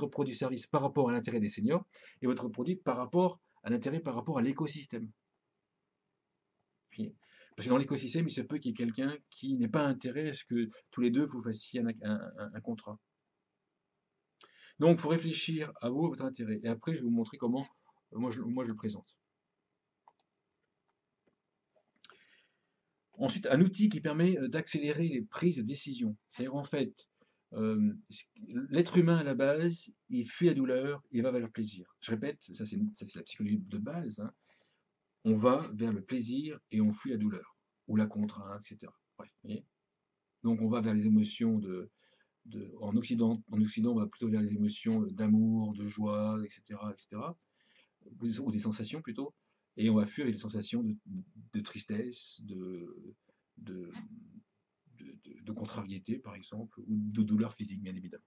produit service par rapport à l'intérêt des seniors, et votre produit par rapport à l'intérêt par rapport à l'écosystème. Parce que dans l'écosystème, il se peut qu'il y ait quelqu'un qui n'ait pas intérêt à ce que tous les deux vous fassiez un contrat. Donc, il faut réfléchir à vous, à votre intérêt. Et après, je vais vous montrer comment moi, je le présente. Ensuite, un outil qui permet d'accélérer les prises de décision. C'est-à-dire, en fait, euh, l'être humain à la base, il fuit la douleur, il va vers le plaisir. Je répète, ça c'est la psychologie de base, hein. On va vers le plaisir et on fuit la douleur, ou la contrainte, etc. Bref, vous voyez. Donc on va vers les émotions en Occident, on va plutôt vers les émotions d'amour, de joie, etc., etc., ou des sensations plutôt, et on va fuir les sensations de tristesse, de, de contrariété, par exemple, ou de douleur physique, bien évidemment.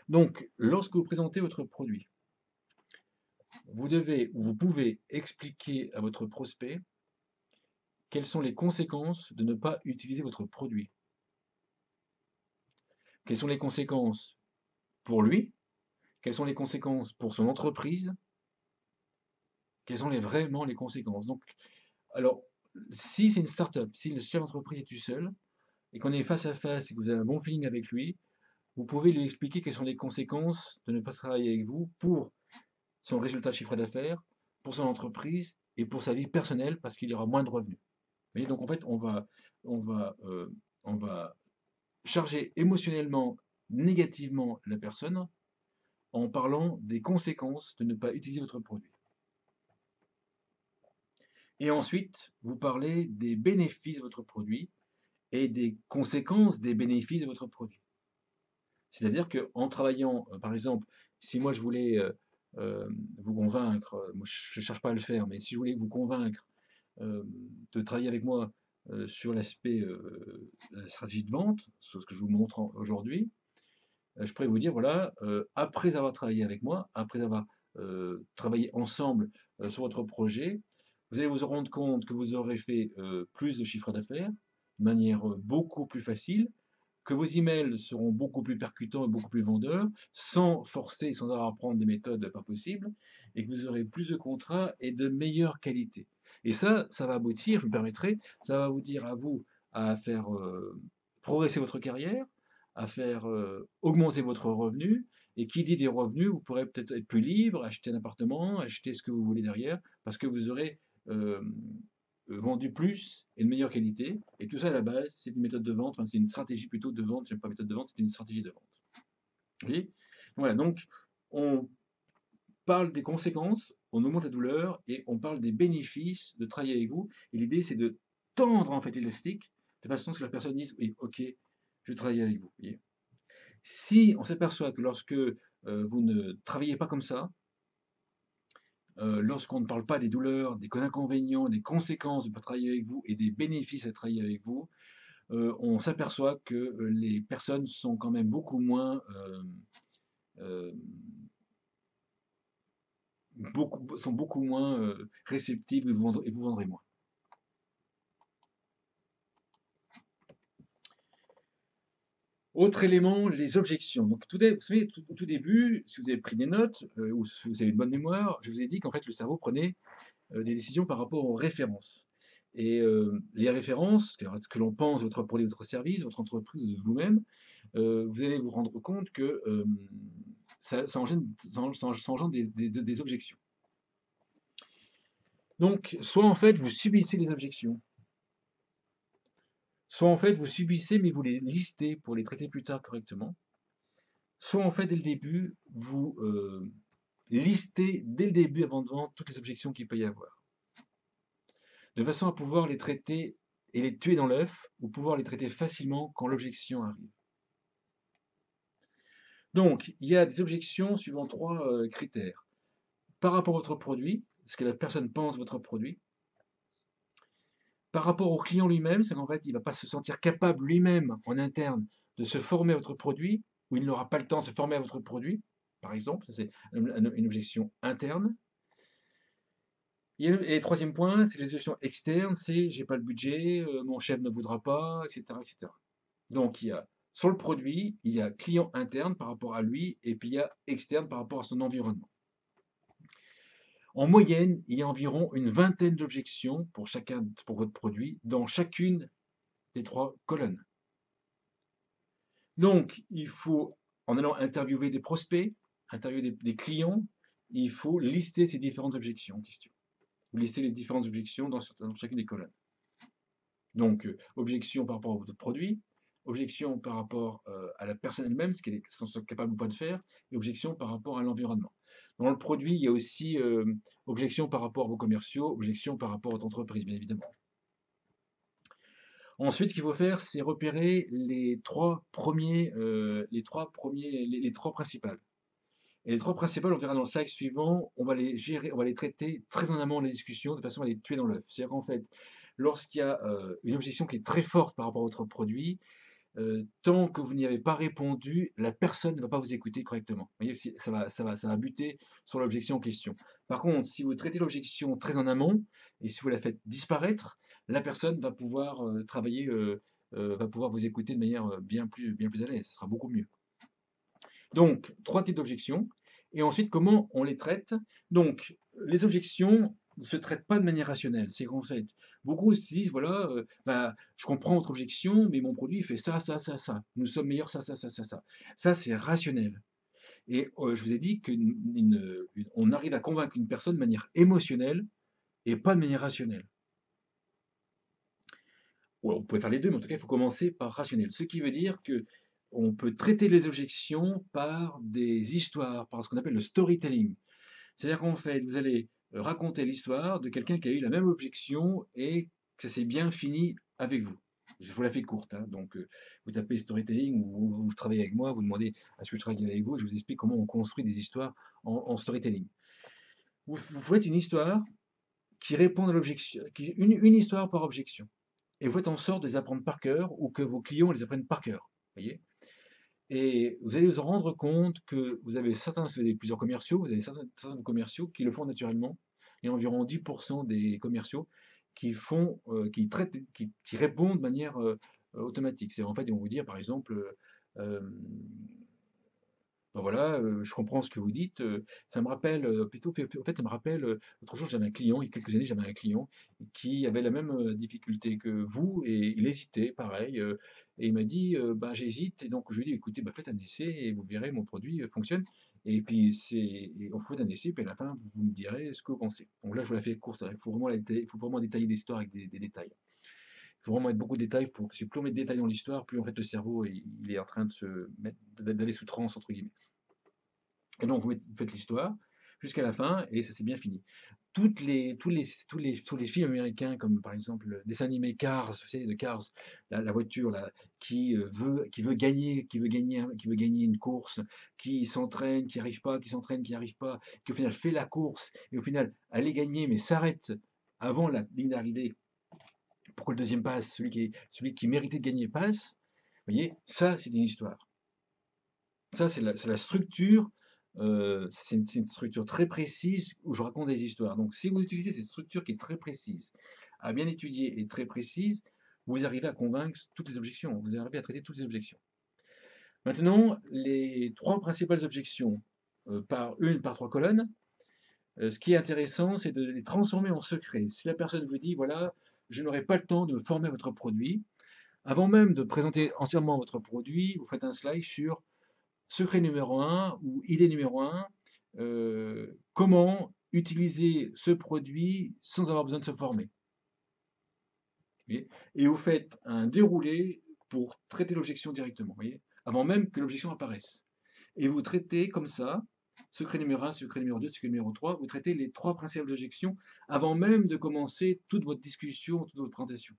Donc, lorsque vous présentez votre produit, vous pouvez expliquer à votre prospect quelles sont les conséquences de ne pas utiliser votre produit. Quelles sont les conséquences pour lui? Quelles sont les conséquences pour son entreprise? Quelles sont vraiment les conséquences? Donc, alors, si c'est une start-up, si le chef d'entreprise est tout seul, et qu'on est face à face et que vous avez un bon feeling avec lui, vous pouvez lui expliquer quelles sont les conséquences de ne pas travailler avec vous pour son résultat de chiffre d'affaires, pour son entreprise et pour sa vie personnelle parce qu'il y aura moins de revenus. Vous voyez, donc en fait, on va, on va charger émotionnellement, négativement la personne en parlant des conséquences de ne pas utiliser votre produit. Et ensuite, vous parlez des bénéfices de votre produit et des conséquences des bénéfices de votre produit. C'est-à-dire qu'en travaillant, par exemple, si moi je voulais vous convaincre, moi je ne cherche pas à le faire, mais si je voulais vous convaincre de travailler avec moi sur l'aspect stratégie de vente, sur ce que je vous montre aujourd'hui, je pourrais vous dire, voilà, après avoir travaillé avec moi, après avoir travaillé ensemble sur votre projet, vous allez vous rendre compte que vous aurez fait plus de chiffre d'affaires de manière beaucoup plus facile, que vos emails seront beaucoup plus percutants et beaucoup plus vendeurs, sans forcer, sans avoir à prendre des méthodes pas possibles, et que vous aurez plus de contrats et de meilleure qualité. Et ça va aboutir, je me permettrai, ça va vous dire à vous à faire progresser votre carrière, à faire augmenter votre revenu. Et qui dit des revenus, vous pourrez peut-être être plus libre, acheter un appartement, acheter ce que vous voulez derrière, parce que vous aurez euh, vendu plus et de meilleure qualité. Et tout ça à la base, c'est une méthode de vente, enfin c'est une stratégie plutôt de vente, j'aime pas méthode de vente, c'est une stratégie de vente. Vous voyez? Voilà, donc on parle des conséquences, on augmente la douleur et on parle des bénéfices de travailler avec vous. Et l'idée, c'est de tendre en fait l'élastique de façon à ce que la personne dise oui, ok, je vais travailler avec vous. Vous voyez. Si on s'aperçoit que lorsque vous ne travaillez pas comme ça, lorsqu'on ne parle pas des douleurs, des inconvénients, des conséquences de ne pas travailler avec vous et des bénéfices à travailler avec vous, on s'aperçoit que les personnes sont quand même euh, sont beaucoup moins réceptives et vous vendrez moins. Autre élément, les objections. Donc, vous savez, au tout début, si vous avez pris des notes ou si vous avez une bonne mémoire, je vous ai dit qu'en fait, le cerveau prenait des décisions par rapport aux références. Et les références, c'est-à-dire ce que l'on pense de votre produit, votre service, votre entreprise, de vous-même, vous allez vous rendre compte que ça engendre des objections. Donc, soit en fait, vous subissez les objections, soit en fait, vous subissez, mais vous les listez pour les traiter plus tard correctement, soit en fait, dès le début, vous listez dès le début, avant de vendre, toutes les objections qu'il peut y avoir, de façon à pouvoir les traiter et les tuer dans l'œuf, ou pouvoir les traiter facilement quand l'objection arrive. Donc, il y a des objections suivant trois critères. Par rapport à votre produit, ce que la personne pense de votre produit. Par rapport au client lui-même, c'est qu'en fait, il ne va pas se sentir capable lui-même, en interne, de se former à votre produit, ou il n'aura pas le temps de se former à votre produit, par exemple. Ça, c'est une objection interne. Et le troisième point, c'est les objections externes, c'est j'ai pas le budget, mon chef ne voudra pas, etc., etc. Donc, il y a sur le produit, il y a client interne par rapport à lui, et puis il y a externe par rapport à son environnement. En moyenne, il y a environ une vingtaine d'objections pour votre produit dans chacune des 3 colonnes. Donc, il faut, en allant interviewer des prospects, interviewer des clients, il faut lister ces différentes objections en question. Vous listez les différentes objections dans chacune des colonnes. Donc, objection par rapport à votre produit, objection par rapport à la personne elle-même, ce qu'elle est capable ou pas de faire, et objection par rapport à l'environnement. Dans le produit, il y a aussi objection par rapport à vos commerciaux, objection par rapport à votre entreprise, bien évidemment. Ensuite, ce qu'il faut faire, c'est repérer les trois principales. Et les trois principales, on verra dans le slide suivant, on va les gérer, on va les traiter très en amont de la discussion, de façon à les tuer dans l'œuf. C'est-à-dire qu'en fait, lorsqu'il y a une objection qui est très forte par rapport à votre produit, tant que vous n'y avez pas répondu, la personne ne va pas vous écouter correctement. Vous voyez, ça va buter sur l'objection en question. Par contre, si vous traitez l'objection très en amont, et si vous la faites disparaître, la personne va pouvoir va pouvoir vous écouter de manière bien plus à l'aise. Ce sera beaucoup mieux. Donc, 3 types d'objections. Et ensuite, comment on les traite? Donc, les objections ne se traitent pas de manière rationnelle. C'est qu'en fait, beaucoup se disent, voilà, bah, je comprends votre objection, mais mon produit fait ça, ça, ça, ça. Nous sommes meilleurs, ça, ça, ça, ça, ça. Ça, c'est rationnel. Et je vous ai dit qu'on arrive à convaincre une personne de manière émotionnelle et pas de manière rationnelle. Ouais, on peut faire les deux, mais en tout cas, il faut commencer par rationnel. Ce qui veut dire que on peut traiter les objections par des histoires, par ce qu'on appelle le storytelling. C'est-à-dire qu'en fait, vous allez raconter l'histoire de quelqu'un qui a eu la même objection et que ça s'est bien fini avec vous. Je vous la fais courte, hein. Donc vous tapez storytelling ou vous travaillez avec moi, vous demandez à ce que je travaille avec vous, je vous explique comment on construit des histoires en storytelling. Vous faites une histoire qui répond à l'objection, une histoire par objection. Et vous faites en sorte de les apprendre par cœur ou que vos clients les apprennent par cœur. Voyez. Et vous allez vous rendre compte que vous avez plusieurs commerciaux, vous avez certains commerciaux qui le font naturellement. Il y a environ 10% des commerciaux qui répondent de manière automatique. C'est en fait, ils vont vous dire, par exemple, euh, ben voilà, je comprends ce que vous dites. Ça me rappelle, en fait, ça me rappelle, l'autre jour, j'avais un client, il y a quelques années, j'avais un client qui avait la même difficulté que vous et il hésitait, pareil. Et il m'a dit, bah, j'hésite. Et donc, je lui ai dit, écoutez, bah, faites un essai et vous verrez, mon produit fonctionne. Et puis, on fait un essai, puis à la fin, vous me direz ce que vous pensez. Donc là, je vous la fais courte, hein. Il faut vraiment détailler l'histoire avec des détails. Il faut vraiment mettre beaucoup de détails parce que plus on met de détails dans l'histoire, plus en fait le cerveau il est en train d'aller sous transe entre guillemets. Et donc, vous faites l'histoire jusqu'à la fin et ça c'est bien fini. Tous les films américains, comme par exemple le dessin animé Cars, vous savez, de Cars, la voiture là, qui veut gagner, qui veut gagner une course, qui s'entraîne, qui arrive pas, qui s'entraîne, qui arrive pas, qui au final fait la course et au final allait gagner mais s'arrête avant la ligne d'arrivée pour que le deuxième passe, celui qui méritait de gagner passe. Vous voyez, ça c'est une histoire. Ça, c'est la structure, c'est une structure très précise où je raconte des histoires. Donc, si vous utilisez cette structure qui est très précise, à bien étudier et très précise, vous arrivez à convaincre toutes les objections. Vous arrivez à traiter toutes les objections. Maintenant, les trois principales objections, par trois colonnes, ce qui est intéressant, c'est de les transformer en secret. Si la personne vous dit, voilà, je n'aurai pas le temps de me former à votre produit, avant même de présenter entièrement votre produit, vous faites un slide sur secret numéro un ou idée numéro un, comment utiliser ce produit sans avoir besoin de se former. Et vous faites un déroulé pour traiter l'objection directement, voyez, avant même que l'objection apparaisse. Et vous traitez comme ça, secret numéro un, secret numéro 2, secret numéro 3, vous traitez les trois principales objections avant même de commencer toute votre discussion, toute votre présentation.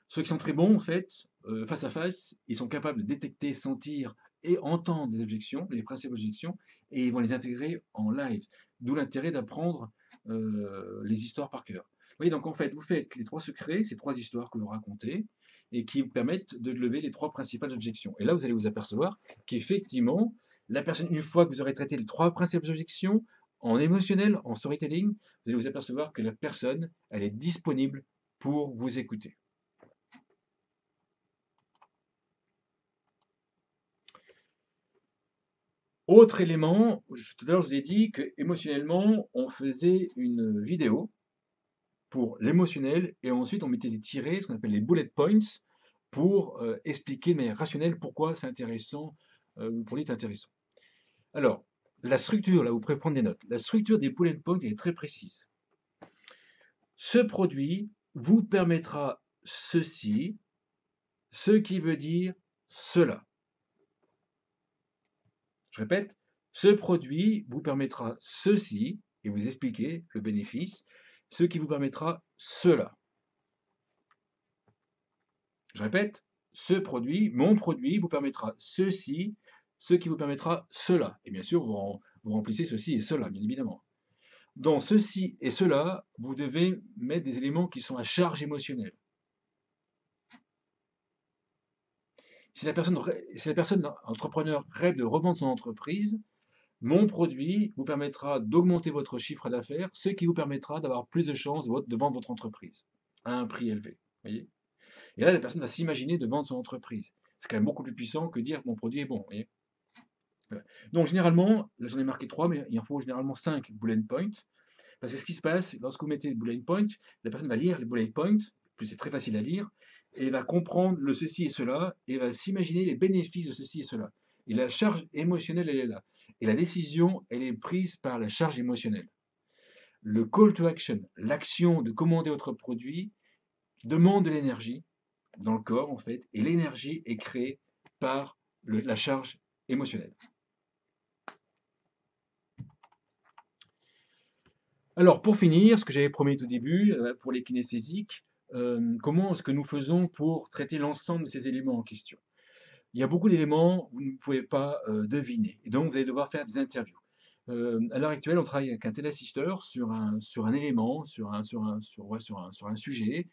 Ceux qui sont très bons, en fait, face à face, ils sont capables de détecter, sentir et entendre des objections, les principales objections, et ils vont les intégrer en live. D'où l'intérêt d'apprendre les histoires par cœur. Vous voyez, donc en fait, vous faites les trois secrets, ces trois histoires que vous racontez, et qui permettent de lever les trois principales objections. Et là, vous allez vous apercevoir qu'effectivement, la personne, une fois que vous aurez traité les trois principales objections, en émotionnel, en storytelling, vous allez vous apercevoir que la personne, elle est disponible pour vous écouter. Autre élément, tout à l'heure je vous ai dit que émotionnellement, on faisait une vidéo pour l'émotionnel et ensuite on mettait des tirets, ce qu'on appelle les bullet points, pour expliquer de manière rationnelle pourquoi c'est intéressant, le produit est intéressant. Alors, la structure, là vous pouvez prendre des notes, la structure des bullet points elle est très précise. Ce produit vous permettra ceci, ce qui veut dire cela. Je répète, ce produit vous permettra ceci, et vous expliquez le bénéfice, ce qui vous permettra cela. Je répète, ce produit, mon produit, vous permettra ceci, ce qui vous permettra cela. Et bien sûr, vous remplissez ceci et cela, bien évidemment. Dans ceci et cela, vous devez mettre des éléments qui sont à charge émotionnelle. Si la personne entrepreneur rêve de revendre son entreprise, mon produit vous permettra d'augmenter votre chiffre d'affaires, ce qui vous permettra d'avoir plus de chances de vendre votre entreprise à un prix élevé. Voyez. Et là, la personne va s'imaginer de vendre son entreprise. C'est quand même beaucoup plus puissant que dire mon produit est bon. Voyez. Voilà. Donc généralement, là j'en ai marqué 3, mais il en faut généralement 5 bullet points. Parce que ce qui se passe, lorsque vous mettez les bullet points, la personne va lire les bullet points, plus c'est très facile à lire, et va comprendre le ceci et cela, et va s'imaginer les bénéfices de ceci et cela. Et la charge émotionnelle, elle est là. Et la décision, elle est prise par la charge émotionnelle. Le call to action, l'action de commander votre produit, demande de l'énergie dans le corps, en fait, et l'énergie est créée par la charge émotionnelle. Alors, pour finir, ce que j'avais promis au début, pour les kinesthésiques, comment est-ce que nous faisons pour traiter l'ensemble de ces éléments en question? Il y a beaucoup d'éléments que vous ne pouvez pas deviner, et donc vous allez devoir faire des interviews. À l'heure actuelle, on travaille avec un téléassisteur sur un élément, sur un sujet,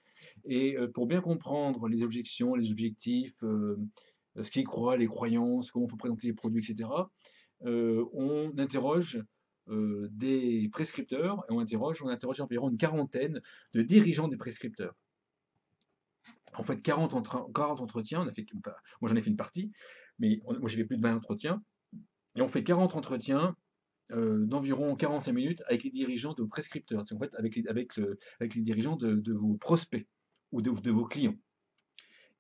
et pour bien comprendre les objections, les objectifs, ce qu'il croit, les croyances, comment il faut présenter les produits, etc., on interroge des prescripteurs et on interroge environ une quarantaine de dirigeants des prescripteurs. En fait, 40 entretiens, on a fait, enfin, moi j'en ai fait une partie, mais moi j'ai fait plus de 20 entretiens, et on fait 40 entretiens d'environ 45 minutes avec les dirigeants de vos prescripteurs, en fait avec les dirigeants de vos prospects ou de vos clients.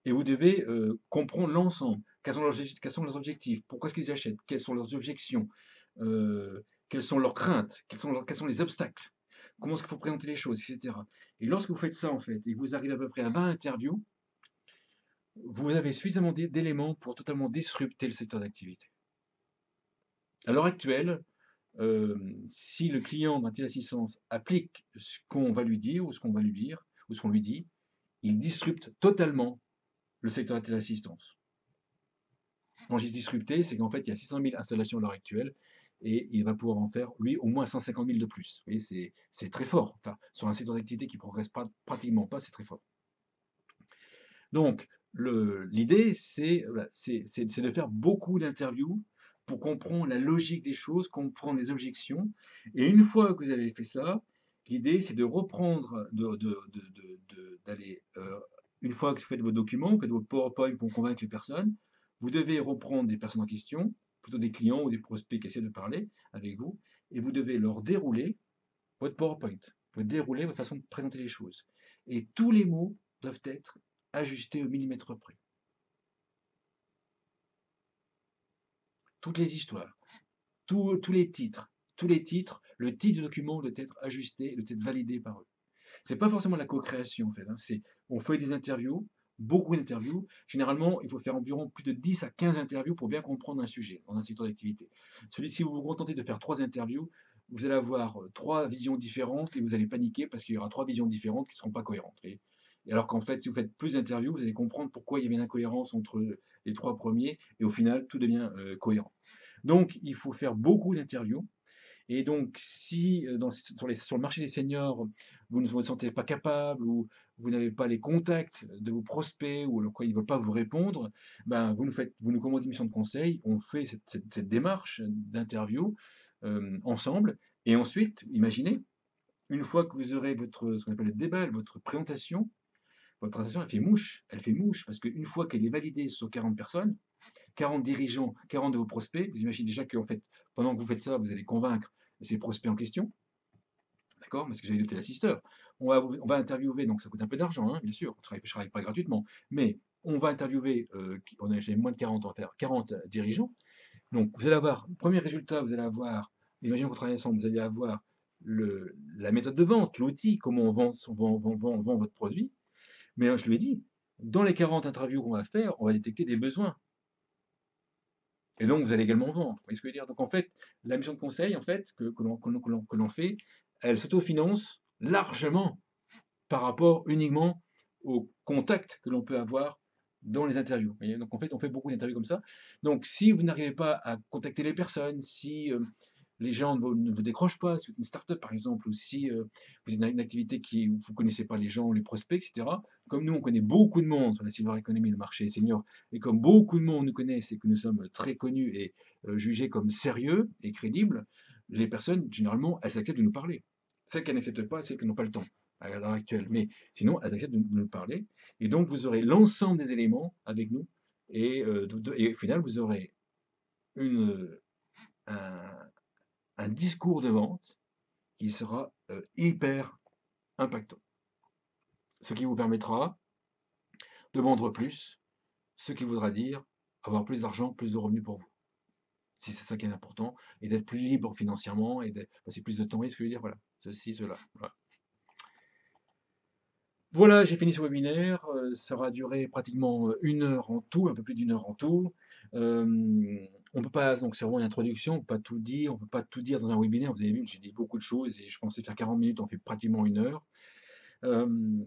Et vous devez comprendre l'ensemble. Quels sont leurs objectifs? Pourquoi est-ce qu'ils achètent? Quelles sont leurs objections? Quelles sont leurs craintes? Quels sont les obstacles? Comment est-ce qu'il faut présenter les choses, etc. Et lorsque vous faites ça, en fait, et que vous arrivez à peu près à 20 interviews, vous avez suffisamment d'éléments pour totalement disrupter le secteur d'activité. À l'heure actuelle, si le client d'un téléassistance applique ce qu'on va lui dire ou ce qu'on va lui dire ou ce qu'on lui dit, il disrupte totalement le secteur de la téléassistance. Quand je dis disrupté, c'est qu'en fait, il y a 600 000 installations à l'heure actuelle et il va pouvoir en faire, lui, au moins 150 000 de plus. Vous voyez, c'est très fort. Enfin, sur un secteur d'activité qui ne progresse pratiquement pas, c'est très fort. Donc, l'idée, voilà, c'est de faire beaucoup d'interviews pour comprendre la logique des choses, comprendre les objections. Et une fois que vous avez fait ça, l'idée, c'est de reprendre, d'aller, une fois que vous faites vos documents, vous faites vos PowerPoint pour convaincre les personnes, vous devez reprendre des personnes en question, plutôt des clients ou des prospects qui essaient de parler avec vous, et vous devez leur dérouler votre PowerPoint, vous déroulez votre façon de présenter les choses. Et tous les mots doivent être ajustés au millimètre près. Toutes les histoires, tous les titres, le titre du document doit être ajusté, doit être validé par eux. C'est pas forcément la co-création en fait, hein, on fait des interviews, beaucoup d'interviews. Généralement, il faut faire environ plus de 10 à 15 interviews pour bien comprendre un sujet dans un secteur d'activité. Celui-ci, vous vous contentez de faire 3 interviews, vous allez avoir 3 visions différentes et vous allez paniquer parce qu'il y aura 3 visions différentes qui ne seront pas cohérentes. Et alors qu'en fait, si vous faites plus d'interviews, vous allez comprendre pourquoi il y avait une incohérence entre les 3 premiers et au final, tout devient cohérent. Donc, il faut faire beaucoup d'interviews. Et donc, si sur le marché des seniors, vous ne vous sentez pas capable ou vous n'avez pas les contacts de vos prospects ou quoi ils ne veulent pas vous répondre, ben, vous nous commandez une mission de conseil, on fait cette démarche d'interview ensemble. Et ensuite, imaginez, une fois que vous aurez ce qu'on appelle le débat, votre présentation, elle fait mouche parce qu'une fois qu'elle est validée sur 40 personnes, 40 dirigeants, 40 de vos prospects. Vous imaginez déjà que en fait, pendant que vous faites ça, vous allez convaincre ces prospects en question. D'accord? Parce que j'avais noté l'assisteur. On va interviewer, donc ça coûte un peu d'argent, hein, bien sûr. Je ne travaille pas gratuitement. Mais on va interviewer, j'ai moins de 40 à faire, 40 dirigeants. Donc vous allez avoir, premier résultat, vous allez avoir, imaginons qu'on travaille ensemble, vous allez avoir la méthode de vente, l'outil, comment on vend votre produit. Mais je lui ai dit, dans les 40 interviews qu'on va faire, on va détecter des besoins. Et donc, vous allez également vendre. Vous voyez ce que je veux dire? Donc, en fait, la mission de conseil, en fait, que l'on fait, elle s'autofinance largement par rapport uniquement au contact que l'on peut avoir dans les interviews. Vous voyez? Donc, en fait, on fait beaucoup d'interviews comme ça. Donc, si vous n'arrivez pas à contacter les personnes, si les gens ne vous décrochent pas, si vous êtes une start-up par exemple, ou si vous êtes dans une activité où vous ne connaissez pas les gens, les prospects, etc. Comme nous, on connaît beaucoup de monde sur la silver economy, le marché senior, et comme beaucoup de monde nous connaissent et que nous sommes très connus et jugés comme sérieux et crédibles, les personnes, généralement, elles acceptent de nous parler. Celles qui n'acceptent pas, c'est celles qui n'ont pas le temps à l'heure actuelle. Mais sinon, elles acceptent de nous parler. Et donc, vous aurez l'ensemble des éléments avec nous. Et au final, vous aurez une, un, un discours de vente qui sera hyper impactant. Ce qui vous permettra de vendre plus, ce qui voudra dire avoir plus d'argent, plus de revenus pour vous. Si c'est ça qui est important, et d'être plus libre financièrement, et de passer plus de temps, vous voyez ce que je veux dire, voilà, ceci, cela. Voilà. Voilà, j'ai fini ce webinaire. Ça aura duré pratiquement 1 heure en tout, un peu plus d'1 heure en tout. On peut pas, donc c'est vraiment une introduction, on peut pas tout dire, on peut pas tout dire dans un webinaire. Vous avez vu, j'ai dit beaucoup de choses et je pensais faire 40 minutes, on fait pratiquement 1 heure. Euh,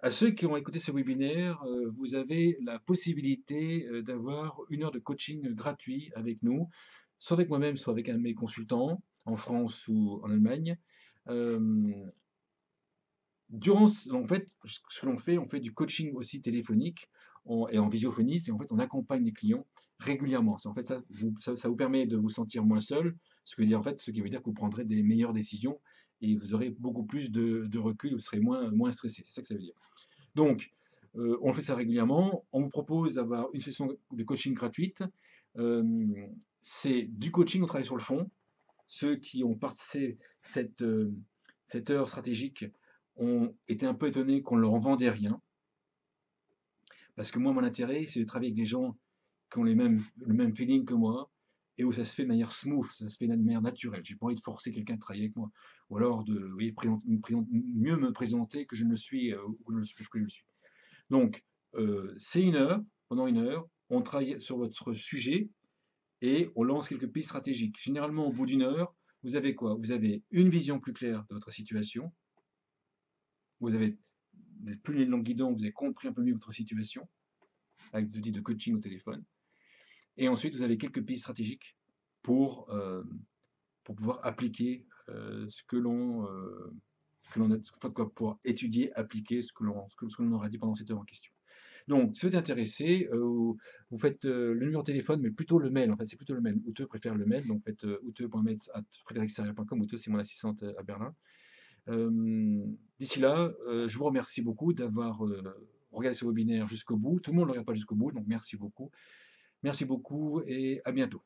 à ceux qui ont écouté ce webinaire, vous avez la possibilité d'avoir 1 heure de coaching gratuit avec nous, soit avec moi-même, soit avec un de mes consultants en France ou en Allemagne. Euh, en fait, ce que l'on fait, on fait du coaching aussi téléphonique et en visiophonie, c'est en fait on accompagne les clients régulièrement. En fait, ça vous permet de vous sentir moins seul, ce qui veut dire que vous prendrez des meilleures décisions et vous aurez beaucoup plus de recul, vous serez moins stressé. C'est ça que ça veut dire. Donc, on fait ça régulièrement. On vous propose d'avoir une session de coaching gratuite. Euh, c'est du coaching, on travaille sur le fond. Ceux qui ont passé cette heure stratégique ont été un peu étonnés qu'on ne leur en vendait rien. Parce que moi, mon intérêt, c'est de travailler avec des gens qui ont le même feeling que moi et où ça se fait de manière smooth, ça se fait de manière naturelle. J'ai pas envie de forcer quelqu'un à travailler avec moi. Ou alors de mieux me présenter que je ne le suis, que je le suis. Donc, c'est 1 heure. Pendant 1 heure, on travaille sur votre sujet et on lance quelques pistes stratégiques. Généralement, au bout d'1 heure, vous avez quoi? Vous avez une vision plus claire de votre situation. Vous avez plus les langues guidons, vous avez compris un peu mieux votre situation avec des outils de coaching au téléphone. Et ensuite, vous avez quelques pistes stratégiques pour, euh, pour pouvoir appliquer pour étudier, appliquer ce que l'on aura dit pendant cette heure en question. Donc, si vous êtes intéressé, vous faites le numéro de téléphone, mais plutôt le mail. En fait, c'est plutôt le mail. Outeux préfère le mail, donc faites outeux.mets@frédéricserrier.com. Outeux, c'est mon assistante à Berlin. D'ici là, je vous remercie beaucoup d'avoir regardé ce webinaire jusqu'au bout. Tout le monde ne le regarde pas jusqu'au bout, donc merci beaucoup. Merci beaucoup et à bientôt.